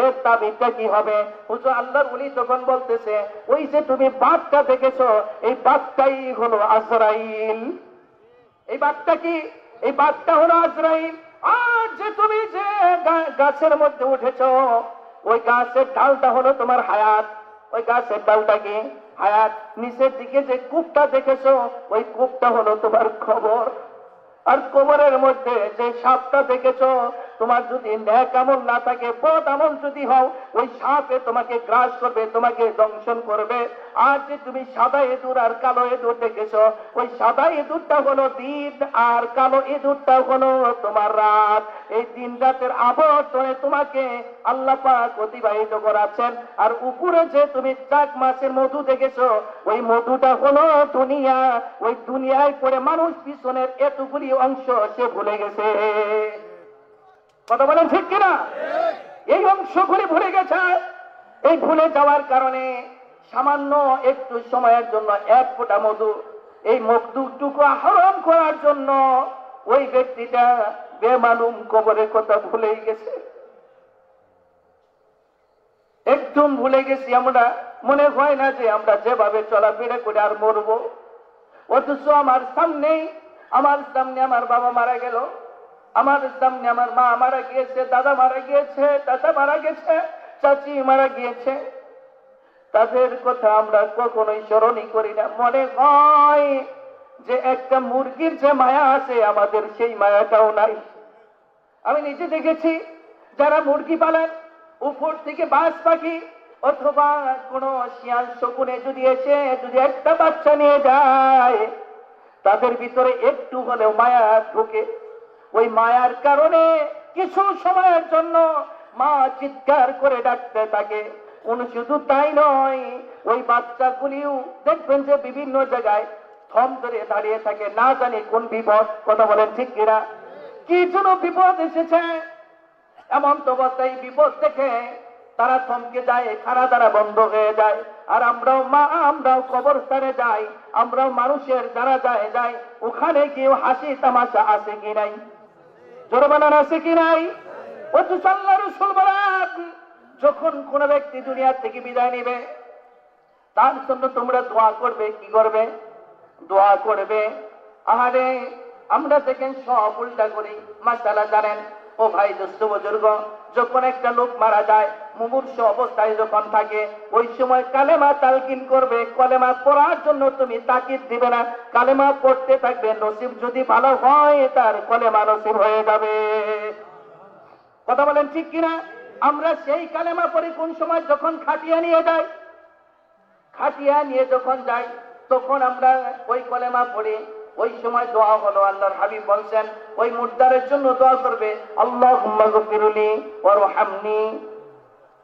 এর তাবিজটা কি হবে? হুজুর, আল্লাহর ওলি তখন বলতেছে, ওই যে তুমি বাঘটা দেখেছো, এই বাঘটাই হলো আজরাইল। এই বাঘটা কি? এই বাঘটা হলো আজরাইল। আর যে তুমি যে গাছের মধ্যে উঠেছো, ওই গাছের ডালটা হলো তোমার হায়াত। ওই গাছের ডালটা কি? হায়াত। নিচের দিকে যে কূপটা দেখেছো, ওই কূপটা হলো তোমার খবর। আর কবরের মধ্যে যে সাপটা দেখেছো, তোমার যদি ন্যাক আমল না থাকে, বদ আমল যদি হও, ওই সাপে তোমাকে গ্রাস করবে, তোমাকে দংশন করবে। আর যে তুমি সাদা ইঁদুর আর কালো ইঁদুর দেখেছো, ওই সাদা ইঁদুরটা হলো দিন আর কালো ইঁদুরটা হলো তোমার রাত। এই দিন রাতের আবর্তনে তোমাকে আল্লাহ পাক অতিবাহিত করাচ্ছেন। আর উপরে যে তুমি চাক মাছের মধু দেখেছো, ওই মধুটা হলো দুনিয়া। ওই দুনিয়ায় পড়ে মানুষ পিছনের এতগুলি অংশ সে ভুলে গেছে। কথা বলেন ঠিক কিনা? এই অংশগুলি ভুলে গেছে। এই ভুলে যাওয়ার কারণে সামান্য একটু সময়ের জন্য এক ফোঁটা মধু, এই মধুটুকু আহরণ করার জন্য ওই ব্যক্তিটা বেমালুম কবরের কথা ভুলেই গেছে। একদম ভুলে গেছি আমরা। মনে হয় না যে আমরা যেভাবে চলাফেরা করে আর মরবো। অথচ আমার সামনে আমার বাবা মারা গেল, আমার সামনে আমার মা মারা গিয়েছে, দাদা মারা গিয়েছে, চাচা মারা গেছে, চাচি মারা গিয়েছে। তাদের কথা আমরা কখনোই স্মরণই করি না। মনে হয় যে একটা মুরগির যে মায়া আছে, আমাদের সেই মায়াটাও নাই। আমি নিজে দেখেছি যারা মুরগি পালেন, উপর থেকে বাজ পাখি অথবা কোন শিয়াল শকুনে যদি এসে যদি একটা বাচ্চা নিয়ে যায়, তাদের ভিতরে একটু হলেও মায়া ঢোকে। ওই মায়ার কারণে কিছু সময়ের জন্য মা চিৎকার করে ডাকতে থাকে। শুধু তাই নয়, ওই বাচ্চাগুলিও দেখবেন যে বিভিন্ন জায়গায় থম ধরে দাঁড়িয়ে থাকে, না জানি কোন বিপদ। কথা বলেন ঠিক কিনা? কি জন্য বিপদ এসেছে? এমন তো অবস্থায় বিপদ দেখে তারা থমকে যায়, খাড়া দ্বারা বন্ধ হয়ে যায়। আর আমরাও কবরস্থানে যাই, আমরাও মানুষের যারা যাই ওখানে গিয়ে হাসি তামাশা আছে কি নাই? জোরে বলেন, আছে কি নাই? অথচ আল্লাহ রাসূল বলেন, যখন কোন ব্যক্তি দুনিয়া থেকে বিদায় নেবে, তার জন্য তোমরা দোয়া করবে। কি করবে? দোয়া করবে। আহারে, আমরা দেখেন সব উল্টা করি। মাশাআল্লাহ, জানেন ও ভাই, দোস্ত বুজুর্গ, যখন একটা লোক মারা যায়, মুমূর্ষ অবস্থায় যখন থাকে, ওই সময় কালেমা তালকিন করবে। কালেমা পড়ার জন্য তুমি তাকিদ দিবে না, কালেমা পড়তে থাকবে। নসিব যদি ভালো হয়, তার কালেমা নসিব হয়ে যাবে। কথা বলেন ঠিক কিনা? আমরা সেই কালেমা পড়ি কোন সময়? যখন খাটিয়া নিয়ে যাই। খাটিয়া নিয়ে যখন যাই, তখন আমরা ওই কালেমা পড়ি। ওই সময় দোয়া হলো, আল্লাহর হাবিব বলছেন ওই মুর্দারের জন্য দোয়া করবে, আল্লাহুম্মা গফিরলি ওয়ারহামনি,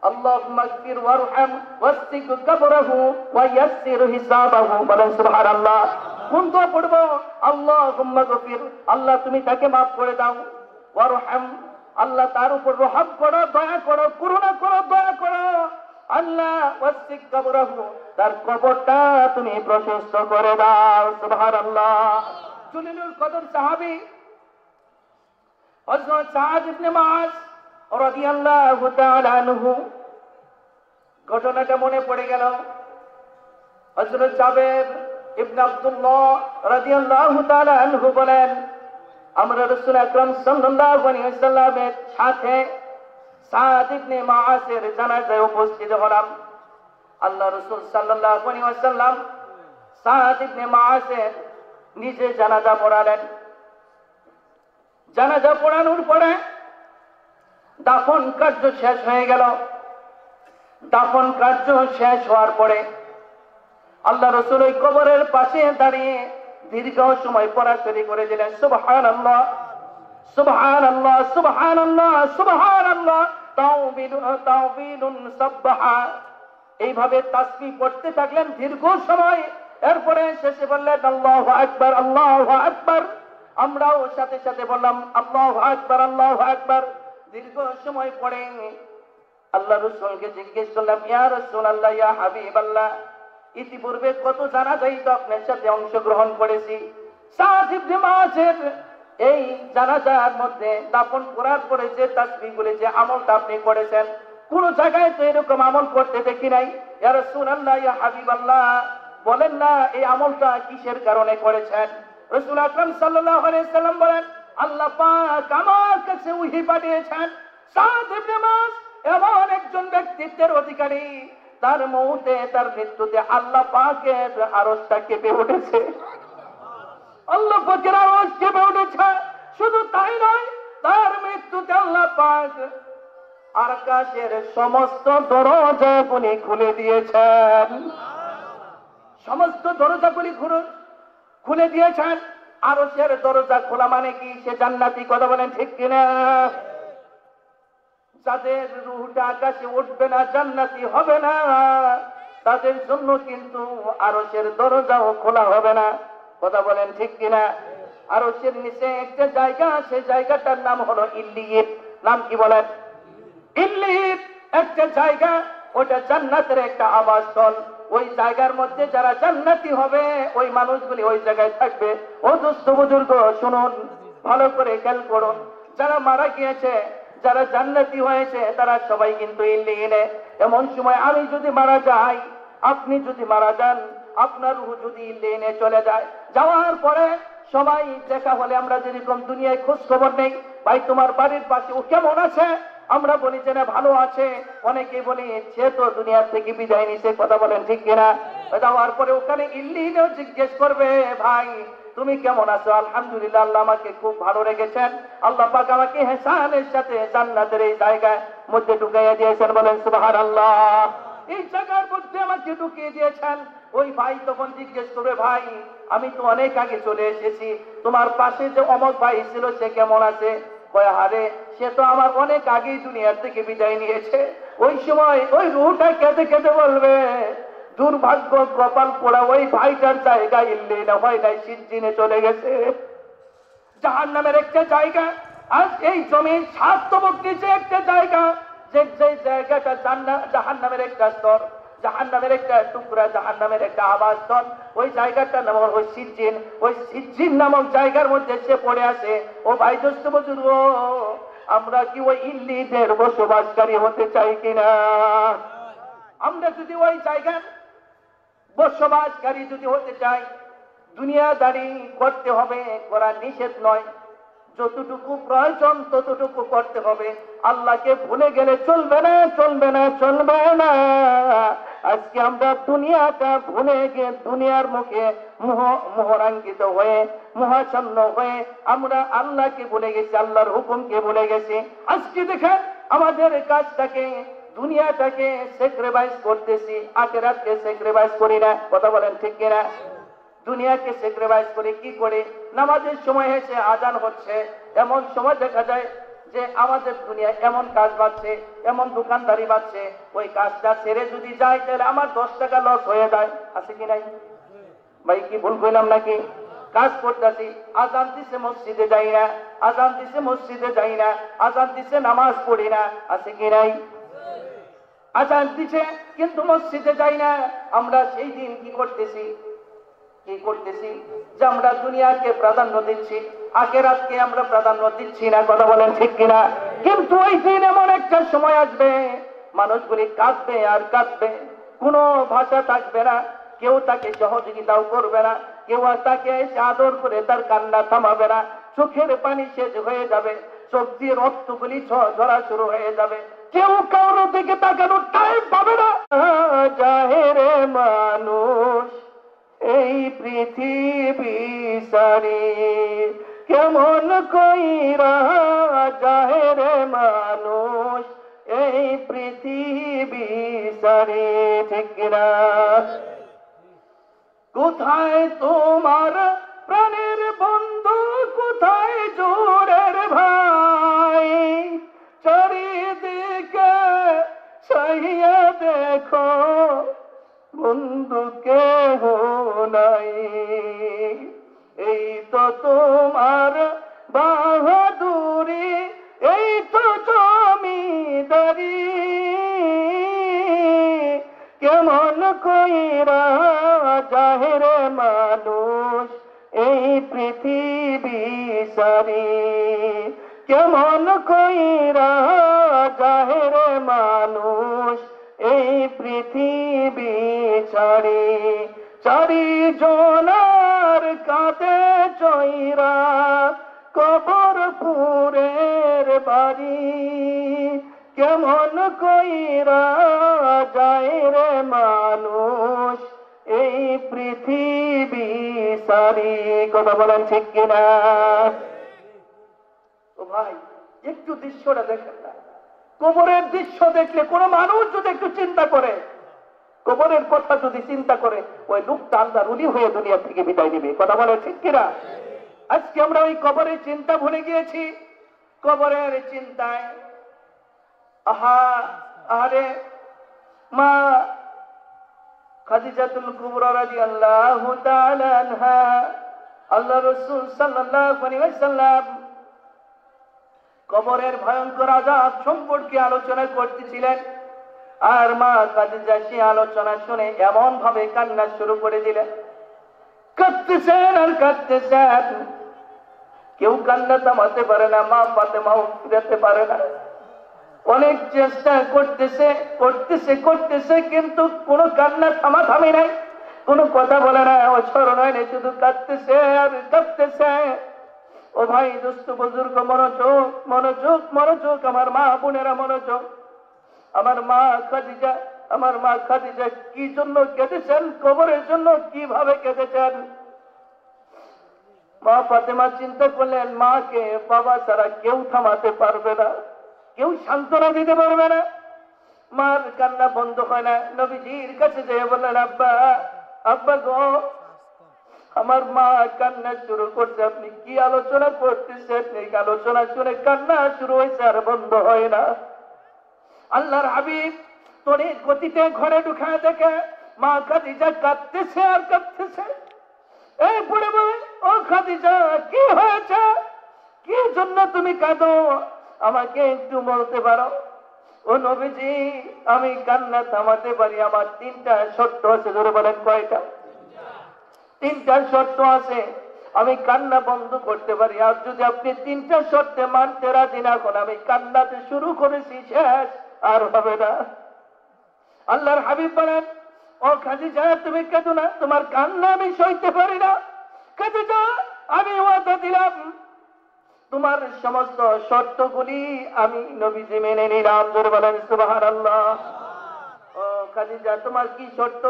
আল্লাহুম্মা গফির ওয়ারহাম ওয়াসতিক কবরহু ওয়া ইয়াসসির হিসাবাহু। বলেন সুবহানাল্লাহ। কোন দোয়া পড়বো? আল্লাহুম্মা গফির, আল্লাহ তুমি তাকে মাফ করে দাও। ওয়ারহাম, আল্লাহ তার উপর রহম করো, দয়া করো, করুণা করো, দয়া করো। আল্লাহ ওয়াসিক কবরাহু, তার কবরটা তুমি প্রশস্ত করে দাও। সুবহানাল্লাহ। জলিলুল কদর সাহাবী হযরত সাদ ইবনে মুআজ রাদিয়াল্লাহু তাআলা আনহু, ঘটনাটা মনে পড়ে গেল। হযরত জাবের ইবনে আব্দুল্লাহ রাদিয়াল্লাহু তাআলা আনহু বলেন, আমরা রাসূল আকরাম সাল্লাল্লাহু আলাইহি ওয়াসাল্লামের সাথে সাদ ইবনে মুআজের জানাজায় উপস্থিত হলাম। আল্লাহ রাসূল সাল্লাল্লাহু আলাইহি ওয়াসাল্লাম সাদ ইবনে মুআজের নিজে জানাজা পড়ালেন। জানাজা পড়ানোর পরে দাফন কার্য শেষ হয়ে গেল। দাফন কার্য শেষ হওয়ার পরে আল্লাহ রাসূল ওই কবরের পাশে দাঁড়িয়ে দীর্ঘ সময় পড়াশোনা করে দিলেন, সুবহানাল্লাহ সুবহানাল্লাহ সুবহানাল্লাহ সুবহানাল্লাহ তাওবিলুন সাবহা। এইভাবে তাসবিহ পড়তে থাকলেন দীর্ঘ সময়। এরপরে শেষে বললেন আল্লাহু আকবার আল্লাহু আকবার। আমরাও সাথে সাথে বললাম আল্লাহু আকবার আল্লাহু আকবার। দীর্ঘ সময় পরে আল্লাহ রাসূলকে জিজ্ঞেস করলাম, ইয়া রাসূলুল্লাহ ইয়া হাবিবাল্লাহ, ইতিপূর্বে কত জানাজায় তো আপনার সাথে অংশগ্রহণ করেছি, সাদ ইবনে মুআজের এই জানাজার মধ্যে দাফন করার পরে যে তাসবিহগুলো যে আমলটা আপনি করেছেন, কোন জায়গায় তো এরকম আমল করতে দেখি নাই। ইয়া রাসূলুল্লাহ ইয়া হাবিবাল্লাহ, বলেন না এই আমলটা কিসের কারণে করেছেন? রাসূল আকরাম সাল্লাল্লাহু আলাইহি ওয়াসাল্লাম বলেন, আল্লাহ পাক আমার কাছে ওহী পাঠিয়েছেন, সাদ ইবনে মুআজ এমন একজন ব্যক্তিত্বের অধিকারী, তার মৌতে তার মৃত্যুতে আল্লাহ পাকের আরশটা কেঁপে উঠেছে। আল্লাহ পাকের আরশ কেঁপে উঠেছে। শুধু তাই নয়, তার মৃত্যুতে আল্লাহ পাক আকাশের সমস্ত দরজাগুলি খুলে দিয়েছেন। সমস্ত দরজাগুলি খুলে দিয়েছেন। আরশের দরজা খোলা মানে কি? সে জান্নাতি। কথা বলেন ঠিক কিনা? যাদের রূহটা আকাশে উঠবে না, জান্নাতি হবে না, তাদের জন্য কিন্তু আরশের দরজাও খোলা হবে না। কথা বলেন ঠিক কিনা? আরশের নিচে একটা জায়গা, সেই জায়গাটার নাম হলো ইল্লিয়িন। নাম কি বলেন? ইল্লিয়িন একটা জায়গা, ওটা জান্নাতের একটা আবাসস্থল। ওই জায়গার মধ্যে যারা জান্নাতি হবে ওই মানুষগুলি ওই জায়গায় থাকবে। ও দোস্ত বুজুর্গ শুনুন, ভালো করে খেয়াল করুন, যারা মারা গিয়েছে, যারা জান্নাতি হয়েছে, তারা সবাই কিন্তু ইল্লিয়িনে। এমন সময় আমি যদি মারা যাই, আপনি যদি মারা যান, আপনার রূহ যদি ইল্লিয়িনে চলে যায়, যাওয়ার পরে সবাই দেখা হলে আমরা যেরকম দুনিয়ায় খোঁজ খবর নেই, ভাই তোমার বাড়ির পাশে ও কেমন আছে, আমরা বলি যে না ভালো আছে। অনেকে বলি সে তো দুনিয়ার থেকে বিদায় নিছে। কথা বলেন ঠিক কিনা? যাওয়ার পরে ওখানে ইল্লিয়িনেও জিজ্ঞেস করবে, ভাই তুমি কেমন আছো? আলহামদুলিল্লাহ, আল্লাহ আমাকে খুব ভালো রেখেছেন। আল্লাহ পাক আমাকে ইহসানের সাথে জান্নাতের এই জায়গায় মধ্যে ঢুকাইয়া দিয়েছেন। বলেন সুবহানাল্লাহ। এই জায়গার মধ্যে আমাকে ঢুকিয়ে দিয়েছেন। ওই ভাই তখন জিজ্ঞেস করবে, ভাই আমি তো অনেক আগে চলে এসেছি, তোমার পাশে যে অমক ভাই ছিল সে কেমন আছে? কয় হারে, সে তো আমার অনেক আগেই দুনিয়ার থেকে বিদায় নিয়েছে। ওই সময় ওই রূহটা কেঁদে কেঁদে বলবে, দুর্ভাগ্য কপাল পোড়া, ওই ভাইটার জায়গা ইল্লিয়িনে হয় নাই, সিজ্জিনে চলে গেছে। জাহান্নামের একটা জায়গা, আর এই জমির 7 তবক নিচে একটা জায়গা, যে জায়গাটা জাহান্নামের একটা স্তর, জাহান্নামের একটা টুকরা, জাহান্নামের একটা আবাসস্থল। ওই জায়গাটার নাম হলো সিজ্জিন। ওই সিজ্জিন নামক জায়গার মধ্যে সে পড়ে আসে। ও ভাই দোস্ত বুজুর্গ, আমরা কি ওই ইল্লিয়িনের বসবাসকারী হতে চাই কিনা? আমরা যদি ওই জায়গার বসবাসকারী যদি হতে চাই, দুনিয়াদারি করতে হবে, করা নিষেধ নয়, যতটুকু প্রয়োজন ততটুকু করতে হবে। আল্লাহকে ভুলে গেলে চলবে না, চলবে না, চলবে না। আজকে আমরা দুনিয়াটা ভুলে গিয়ে দুনিয়ার মুখে মোহরাঙ্কিত হয়ে, মোহাচ্ছন্ন হয়ে আমরা আল্লাহকে ভুলে গেছি, আল্লাহর হুকুমকে ভুলে গেছি। আজকে দেখেন আমাদের কাজটাকে, দুনিয়াটাকে স্যাক্রিফাইস করতেছি, আখিরাতকে স্যাক্রিফাইস করি না। কথা বলেন ঠিক কিনা? দুনিয়াকে স্যাক্রিফাইস করে কি করে? নামাজের সময় এসে আজান হচ্ছে, এমন সময় দেখা যায় যে আমাদের দুনিয়ায় এমন কাজ বাড়ছে, এমন দোকানদারি বাড়ছে, ওই কাজটা ছেড়ে যদি যায় তাহলে আমার 10 টাকা লস হয়ে যায়। আছে কি নাই ভাই? কি ভুল কইলাম নাকি? কাজ করতেছি, আজান দিছে মসজিদে যাই না, আজান দিছে মসজিদে যাই না, আজান দিছে নামাজ পড়ি না। আছে কি নাই? আজান দিছে কিন্তু মসজিদে যাই না। আমরা সেই দিন কি করতেছি যে আমরা দুনিয়াকে প্রাধান্য দিচ্ছি, আখিরাতকে আমরা প্রাধান্য দিচ্ছি না। কথা বলেন ঠিক কিনা? কিন্তু ওই দিন এমন একটা সময় আসবে, মানুষগুলি কাঁদবে আর কাঁদবে, কোনো ভাষা থাকবে না, কেউ তাকে সহযোগিতাও করবে না, কেউ আর তাকে এসে আদর করে তার কান্না থামাবে না। চোখের পানি শেষ হয়ে যাবে, চোখ দিয়ে রক্তগুলি ঝরা শুরু হয়ে যাবে, কেউ কারোর দিকে তাকানোর টাইম পাবে না। জাহেরে মানুষ এই পৃথিবী সারি, কেমন কইরা জাহেরে মানুষ এই পৃথিবী সারি, ঠিক কিনা? কোথায় তোমার প্রাণের বন্ধু, কোথায় জোরের ভাই? চারিদিকে চাহিয়া দেখো, বন্ধু কেহ নাই। এই তো তোমার বাহাদুরি, এই তো জমিদারি, কেমন কইরা জাহেরে মানুষ এই পৃথিবী সারি, কেমন কইরা জাহেরে মানুষ এই পৃথিবী ছাড়ি। চারি জনার কাঁধে চইরা কবরপুরের বাড়ি, কেমন কইরা যায় রে মানুষ এই পৃথিবী সারি। কথা বলেন ঠিক কিনা? তো ভাই একটু দৃশ্যটা দেখেন না, কবরের দৃশ্য দেখলে কোনো মানুষ যদি একটু চিন্তা করে, কবরের কথা যদি চিন্তা করে, ওই লোকটা আল্লাহর ওলি হয়ে দুনিয়া থেকে বিদায় নেবে। কথা বলে ঠিক কিনা? আজকে আমরা ওই কবরের চিন্তা ভুলে গিয়েছি। কবরের চিন্তায় আরে মা খাদিজাতুল কুবরা রাদিয়াল্লাহু তাআলা আনহা, আল্লাহ রাসূল সাল্লাল্লাহু আলাইহি ওয়াসাল্লাম কবরের ভয়ঙ্কর আযাব সম্পর্কে আলোচনা করতেছিলেন। আর মা খাদিজা সেই আলোচনা শুনে এমন ভাবে কান্না শুরু করে দিলেন, কাঁদতেছেন আর কাঁদতেছেন, কেউ কান্না থামাতে পারে না, মা ফাতেমাও ফিরাতে পারে না। অনেক চেষ্টা করতেছে কিন্তু কোনো কান্না থামাথামি নাই, কোনো কথা বলে না, অসরণ হয় না, শুধু কাঁদতেছে আর কাঁদতেছে। ও ভাই দোস্ত বুজুর্গ, মনোযোগ মনোযোগ মনোযোগ, আমার মা বোনেরা মনোযোগ। আমার মা খাদিজা কি জন্য কেঁদেছেন, কবরের জন্য কিভাবে কেঁদেছেন? মা ফাতেমা চিন্তা করলেন, মাকে বাবা ছাড়া কেউ থামাতে পারবে না, কেউ সান্ত্বনা দিতে পারবে না। মার কান্না বন্ধ হয় না। নবীজির কাছে যেয়ে বললেন, আব্বা গো, আমার মা কান্না শুরু করছে, আপনি কি আলোচনা করতেছেন? এই আলোচনা শুনে কান্না শুরু হয়েছে আর বন্ধ হয় না। আল্লাহর হাবিব তড়িৎ গতিতে ঘরে ঢুকায় দেখে মা খাদিজা কাঁদতেছে আর কাঁদতেছে। এই পড়ে বলে, ও খাদিজা কি হয়েছে, কি জন্য তুমি কাঁদো, আমাকে একটু বলতে পারো? ও নবীজি, আমি কান্না থামাতে পারি, আমার তিনটা শর্ত আছে। ধরে বলেন কয়টা? তিনটা শর্ত আছে, আমি কান্না বন্ধ করতে পারি। আর যদি আপনি তিনটা শর্তে মানতে রাজি না হন, আমি কান্নাতে শুরু করেছি, শেষ আর হবে না। আল্লাহর হাবিব বলেন, ও খাদিজা তুমি কেঁদো না, তোমার কান্না আমি সইতে পারি না। খাদিজা, আমি ওয়াদা দিলাম, তোমার সমস্ত শর্তগুলি আমি নবীজি মেনে নিলাম। জোরে বলেন সুবহানাল্লাহ। ও খাদিজা, তোমার কি শর্ত?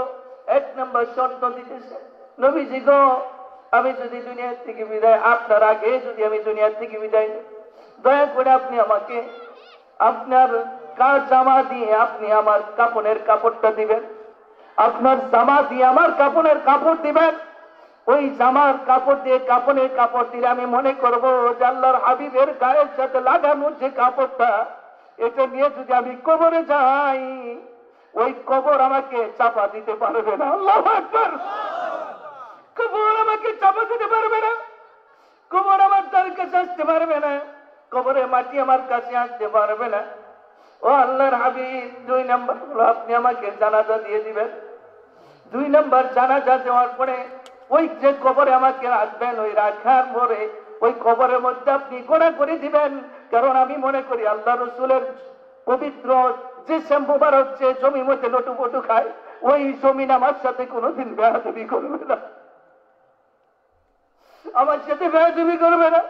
1 নম্বর শর্ত দিতেছে, নবীজি গো, আমি যদি দুনিয়া থেকে বিদায়, আপনার আগে যদি আমি দুনিয়া থেকে বিদায়, দয়া করে আপনি আমাকে আপনার জামা দিয়ে আপনি আমার কাপড়ের কাপড়টা দিবেন, আপনার জামা দিয়ে আমার কাপড়ের কাপড় দিবেন। ওই জামার কাপড় দিয়ে কাপড়ের কাপড় দিলে আমি মনে করবো যে আল্লাহর হাবিবের গায়ের সাথে লাগানো যে কাপড়টা, এটা নিয়ে যদি আমি কবরে যাই, ওই কবর আমাকে চাপা দিতে পারবে না। আল্লাহু আকবার। কবর আমাকে চাপা দিতে পারবে না, কবর আমার দ্বার কাছে আসতে পারবে না, কবরের মাটি আমার কাছে আসতে পারবে না। ও আল্লাহর হাবিব, 2 নাম্বার হলো আপনি আমাকে জানাজা দিয়ে দিবেন। 2 নাম্বার জানাজা দেওয়ার পরে ওই যে কবরে আমাকে রাখবেন, ওই রাখার পরে ওই কবরের মধ্যে আপনি গোড়া করে দিবেন। কারণ আমি মনে করি আল্লাহ রসুলের পবিত্র যে মুবারক যে জমি মধ্যে লটুপটু খায়, ওই জমিন আমার সাথে কোনোদিন বেয়াদবি করবে না, আমার সাথে বেয়াদবি করবে না।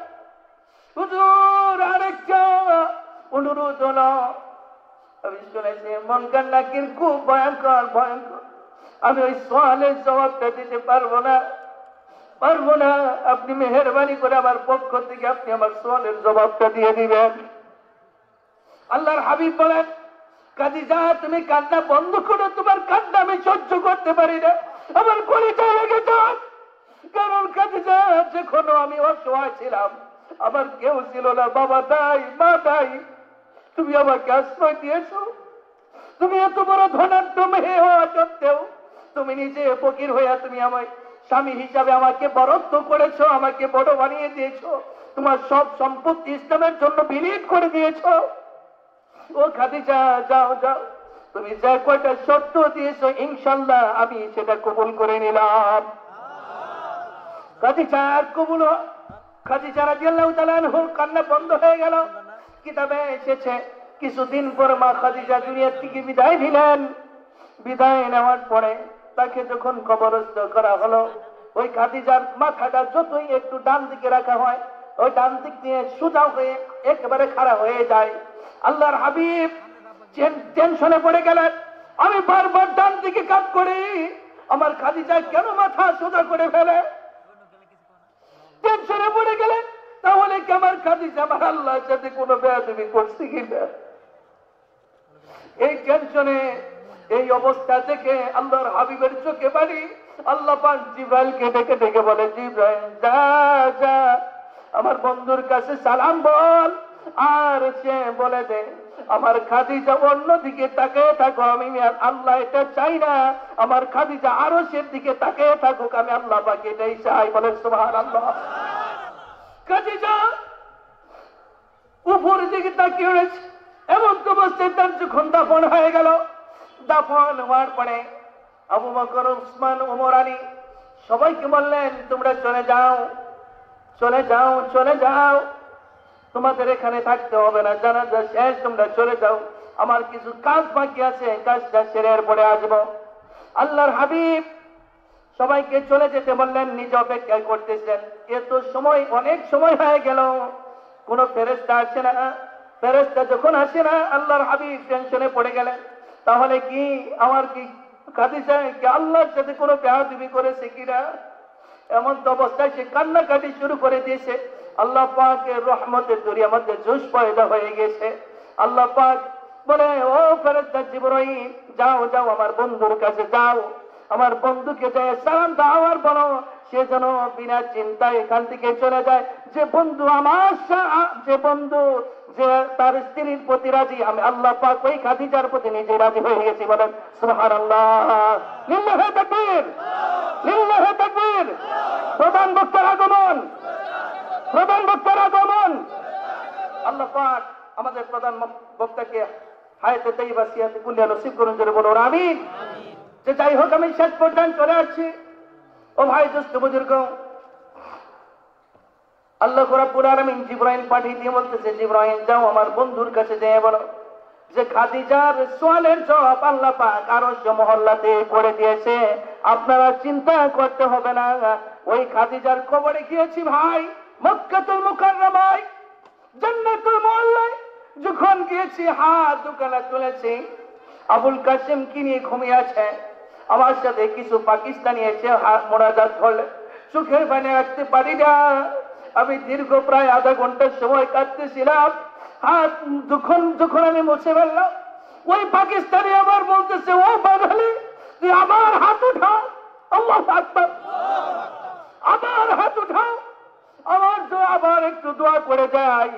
হুজুর আরেকটা অনুরোধ হলো, আমি শুনেছি মনকার নাকির খুব ভয়ঙ্কর ভয়ঙ্কর, আমি ওই সওয়ালের জবাবটা দিতে পারবো না। আপনি মেহেরবানি করে আমার পক্ষ থেকে আপনি আমার সওয়ালের জবাবটা দিয়ে দিবেন। আল্লাহর হাবিব বলেন, খাদিজা তুমি কান্না বন্ধ করো, তোমার কান্না আমি সহ্য করতে পারি না, আমার কলিজা লেগে যায়। কারণ খাদিজা যখন আমি অসহায় ছিলাম, আমার কেউ ছিল না, বাবা নাই, মা নাই, তুমি আমাকে আশ্রয় দিয়েছো। তুমি এত বড় ধনাঢ্য মেয়ে হওয়া সত্ত্বেও তুমি নিজে ফকির হইয়া তুমি আমায় স্বামী হিসাবে আমাকে বরত্ব করেছো, আমাকে বড় বানিয়ে দিয়েছো, তোমার সব সম্পত্তি ইসলামের জন্য বিলীন করে দিয়েছো। ও খাদিজা যাও যাও, তুমি যা কয়টা শর্ত দিয়েছো ইনশাআল্লাহ আমি সেটা কবুল করে নিলাম। খাদিজা আর কবুল, খাদিজা রাদিয়াল্লাহু তাআলা আনহার কান্না বন্ধ হয়ে গেল। কিতাবে এসেছে কিছুদিন পর মা খাদিজা দুনিয়া থেকে বিদায় নিলেন। বিদায় নেওয়ার পরে তাকে যখন কবরস্থ করা হলো, ওই খাদিজার মাথাটা যতই একটু ডান দিকে রাখা হয়, ওই ডান দিক দিয়ে সোজা হয়ে একেবারে খাড়া হয়ে যায়। আল্লাহর হাবিব টেনশনে পড়ে গেলেন, আমি বারবার ডান দিকে কাজ করি, আমার খাদিজা কেন মাথা সোজা করে ফেলে? টেনশনে পড়ে গেলেন, তাহলে কি আমার খাদিজা আমার আল্লাহর সাথে কোনো বেয়াদবি করছে কিনা? এই টেনশনে এই অবস্থা থেকে আল্লাহর হাবিবের চোখে পানি। আল্লাহ পাক জিবরাইলকে ডেকে ডেকে বলে, জিবরাইল যা যা আমার বন্ধুর কাছে সালাম বল, আর সে বলে দে আমার খাদিজা অন্যদিকে তাকিয়ে থাকো, আমি আল্লাহ এটা চাই না, আমার খাদিজা আরশের দিকে তাকিয়ে থাকুক, আমি আল্লাহ পাক এটাই চাই। বলে সুবহানাল্লাহ। খাদিজা উপরের দিকে তাকিয়ে রয়েছে, এমন তো অবস্থায় তার যখন দাফন হয়ে গেল। দাফন হওয়ার পরে আবু বকর, উসমান, ওমর, আলী সবাইকে বললেন, তোমরা চলে যাও, চলে যাও, চলে যাও, তোমাদের এখানে থাকতে হবে না, জানাজা শেষ, তোমরা চলে যাও, আমার কিছু কাজ বাকি আছে, কাজটা সেরে এরপরে আসবো। আল্লাহর হাবিব সবাইকে চলে যেতে বললেন, নিজে অপেক্ষা করতেছেন। এত সময়, অনেক সময় হয়ে গেল, কোন ফেরেশতা আসে না। ফেরেশতা যখন আসে না, আল্লাহর হাবিব টেনশনে পড়ে গেলেন, তাহলে কি আমার কি খাদিজা কি আল্লাহর সাথে কোনো বেয়াদবি করেছে কিনা? এমন তো অবস্থায় সে কান্নাকাটি শুরু করে দিয়েছে। আল্লাহ পাকের রহমতের দরিয়ার মধ্যে জোশ পয়দা হয়ে গেছে। আল্লাহ পাক বলে, ও ফেরেশতা জিবরাইল যাও যাও আমার বন্ধুর কাছে যাও, আমার বন্ধুকে যায় সালাম দাও আর বলো সে যেন বিনা চিন্তায় এখান থেকে চলে যায়। যে বন্ধু আমার যে বন্ধু যে তার স্ত্রীর প্রতি রাজি, আমি আল্লাহ পাক ওই খাদিজার প্রতি নিজে রাজি হয়ে গেছি। বলেন সুবহানাল্লাহ, লিল্লাহি তাকবীর, লিল্লাহি তাকবীর। প্রধান বক্তার আগমন, প্রধান বক্তার আগমন। আল্লাহ পাক আমাদের প্রধান বক্তাকে হায়াতে তাইয়্যিবা সিয়াতে কুল্লিয়া নসিব করুন, জোরে বলুন আমিন। যে যাই হোক, আমি শেষ পর্যন্ত চলে আসছি। ও ভাই দোস্ত বুজুর্গ, আল্লাহ রাব্বুল আলামিন জিবরাইল পাঠিয়ে দিয়ে বলতেছে, জিবরাইল যাও আমার বন্ধুর কাছে যেয়ে বলো যে খাদিজার সওয়ালের জবাব আল্লাহ পাক আরশ মহল্লাতে করে দিয়েছে, আপনারা চিন্তা করতে হবে না। ওই খাদিজার কবরে গিয়েছি ভাই, মক্কাতুল মুকাররমায় জান্নাতুল মুআল্লায় যখন গিয়েছি, হাত দুখানা তুলেছি, আবুল কাসেম কি নিয়ে ঘুমিয়ে আছে, আমার সাথে কিছু পাকিস্তানি এসে মোনাজাত করলে, চোখের পানি রাখতে পারি না। আমি দীর্ঘ প্রায় আধা ঘন্টার সময় কাটতেছিলাম, হাত যখন আমি মুছে ফেললাম, ওই পাকিস্তানি আবার বলতেছে, ও বাঙালি তুই আমার হাত উঠাও, আল্লাহু আকবার, আমার হাত উঠাও, আমার তো আবার একটু দোয়া করে যাই।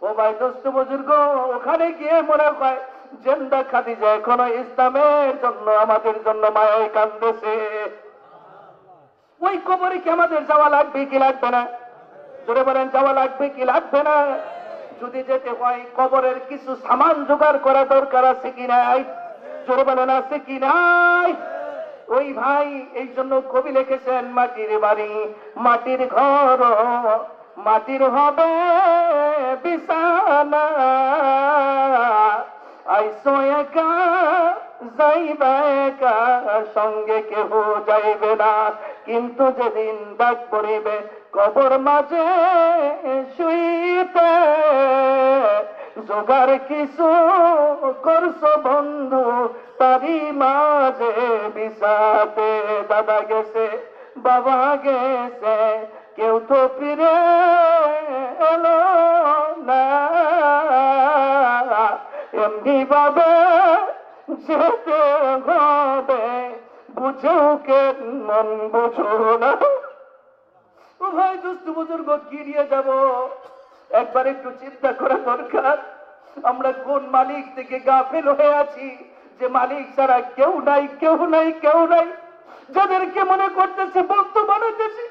ও ভাই দোস্ত বুজুর্গ, ওখানে গিয়ে মনে হয় জিন্দা খাদিজা এখনো ইসলামের জন্য আমাদের জন্য মায়ায় কাঁদতেছে। ওই কবরে কি আমাদের যাওয়া লাগবে কি লাগবে না? জোরে বলেন, যাওয়া লাগবে কি লাগবে না? যদি যেতে হয় কবরের কিছু সামান জোগাড় করা দরকার আছে কি নাই? জোরে বলেন আছে কি নাই? ওই ভাই এই জন্য কবি লিখেছেন মাটির বাড়ি মাটির ঘর মাটির হবে বিছানা আইসো একা যাইবে একা সঙ্গে কেহ যাইবে না কিন্তু যেদিন ডাক পড়িবে কবর মাঝে শুইতে জোগাড় কিছু করছো বন্ধু তারি মাঝে বিছাতে দাদা গেছে বাবা গেছে কেউ তো ফিরে এলো না এমনি ভাবে যেতে হবে বুঝেও কে মন বুঝো না। ও ভাই দুস্থ বুজুর্গ কি নিয়ে যাব একবার একটু চিন্তা করা দরকার। আমরা কোন মালিক থেকে গাফেল হয়ে আছি যে মালিক ছাড়া কেউ নাই কেউ নাই কেউ নাই, যাদেরকে মনে করতেছে বন্ধু বানাইতেছি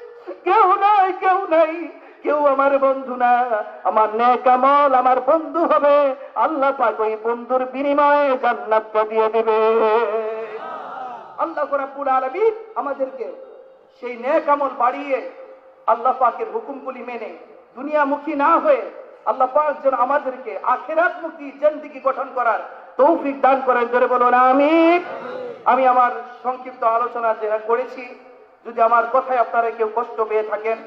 কেউ নাই কেউ নাই, কেউ আমার বন্ধু না, আমার নেক আমল আমার বন্ধু হবে। আল্লাহ পাক ওই বন্ধুর বিনিময়ে জান্নাতটা দিয়ে দেবে। আল্লাহ রাব্বুল আলামিন আমাদেরকে সেই নেক আমল বাড়িয়ে আল্লাহ পাকের হুকুমগুলি মেনে দুনিয়ামুখী না হয়ে আল্লাহ পাক যেন আমাদেরকে আখিরাতমুখী জিন্দেগি গঠন করার তৌফিক দান করেন। জোরে বলুন আমিন। আমি আমার সংক্ষিপ্ত আলোচনা যেটা করেছি, যদি আমার কথায় আপনারা কেউ কষ্ট পেয়ে থাকেন,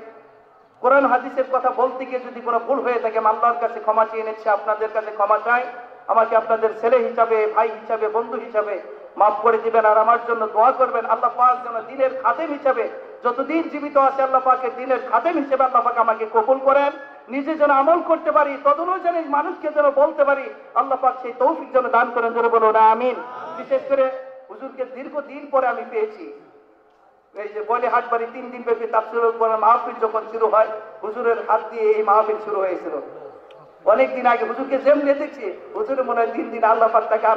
কোরআন হাদিসের কথা বলতে গিয়ে যদি কোনো ভুল হয়ে থাকে আমি আল্লাহর কাছে ক্ষমা চেয়ে নিচ্ছি, আপনাদের কাছে ক্ষমা চাই। আমাকে আপনাদের ছেলে হিসাবে ভাই হিসাবে বন্ধু হিসাবে মাফ করে দিবেন আর আমার জন্য দোয়া করবেন। আল্লাহ পাক যেন দিনের খাদেম হিসাবে যতদিন জীবিত আছে আল্লাহ পাকের দিনের খাদেম হিসেবে আল্লাহ পাক আমাকে কবুল করেন। নিজে যেন আমল করতে পারি তদনুযায়ী মানুষকে যেন বলতে পারি আল্লাহ পাক সেই তৌফিক যেন দান করেন। জোরে বলুন আমিন। বিশেষ করে হুজুরকে দীর্ঘদিন পরে আমি পেয়েছি। এই যে বলে হাটবাড়ি 3 দিন ব্যাপী তাফসীরুল কোরআন মাহফিল যখন শুরু হয় হুজুরের হাত দিয়ে এই মাহফিল শুরু হয়েছিল অনেকদিন আগে। হুজুরকে যেমনি দেখছি হুজুরে মনে হয় 3 দিন আল্লাহ পাক তাকে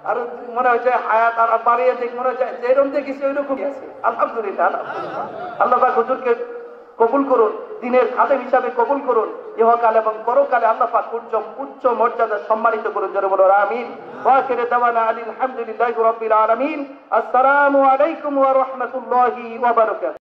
আরো মনে হয় যে হায়াত আর বাড়িয়ে দেখ মনে হয় যেরকম দেখেছি ওইরকমই আছে। আলহামদুলিল্লাহ আল্লাহ পাক হুজুরকে কবুল করুন, দিনের খাদেম হিসাবে কবুল করুন, ইহকাল এবং পরকালে আল্লাহ পাক উচ্চ মর্যাদা সম্মানিত করুন। জোরে বলুন আমিন। ওয়া আখিরু দাওয়ানা আলহামদুলিল্লাহি রাব্বিল আলামিন। আসসালামু আলাইকুম ওয়া রাহমাতুল্লাহি ওয়া বারাকাতুহু।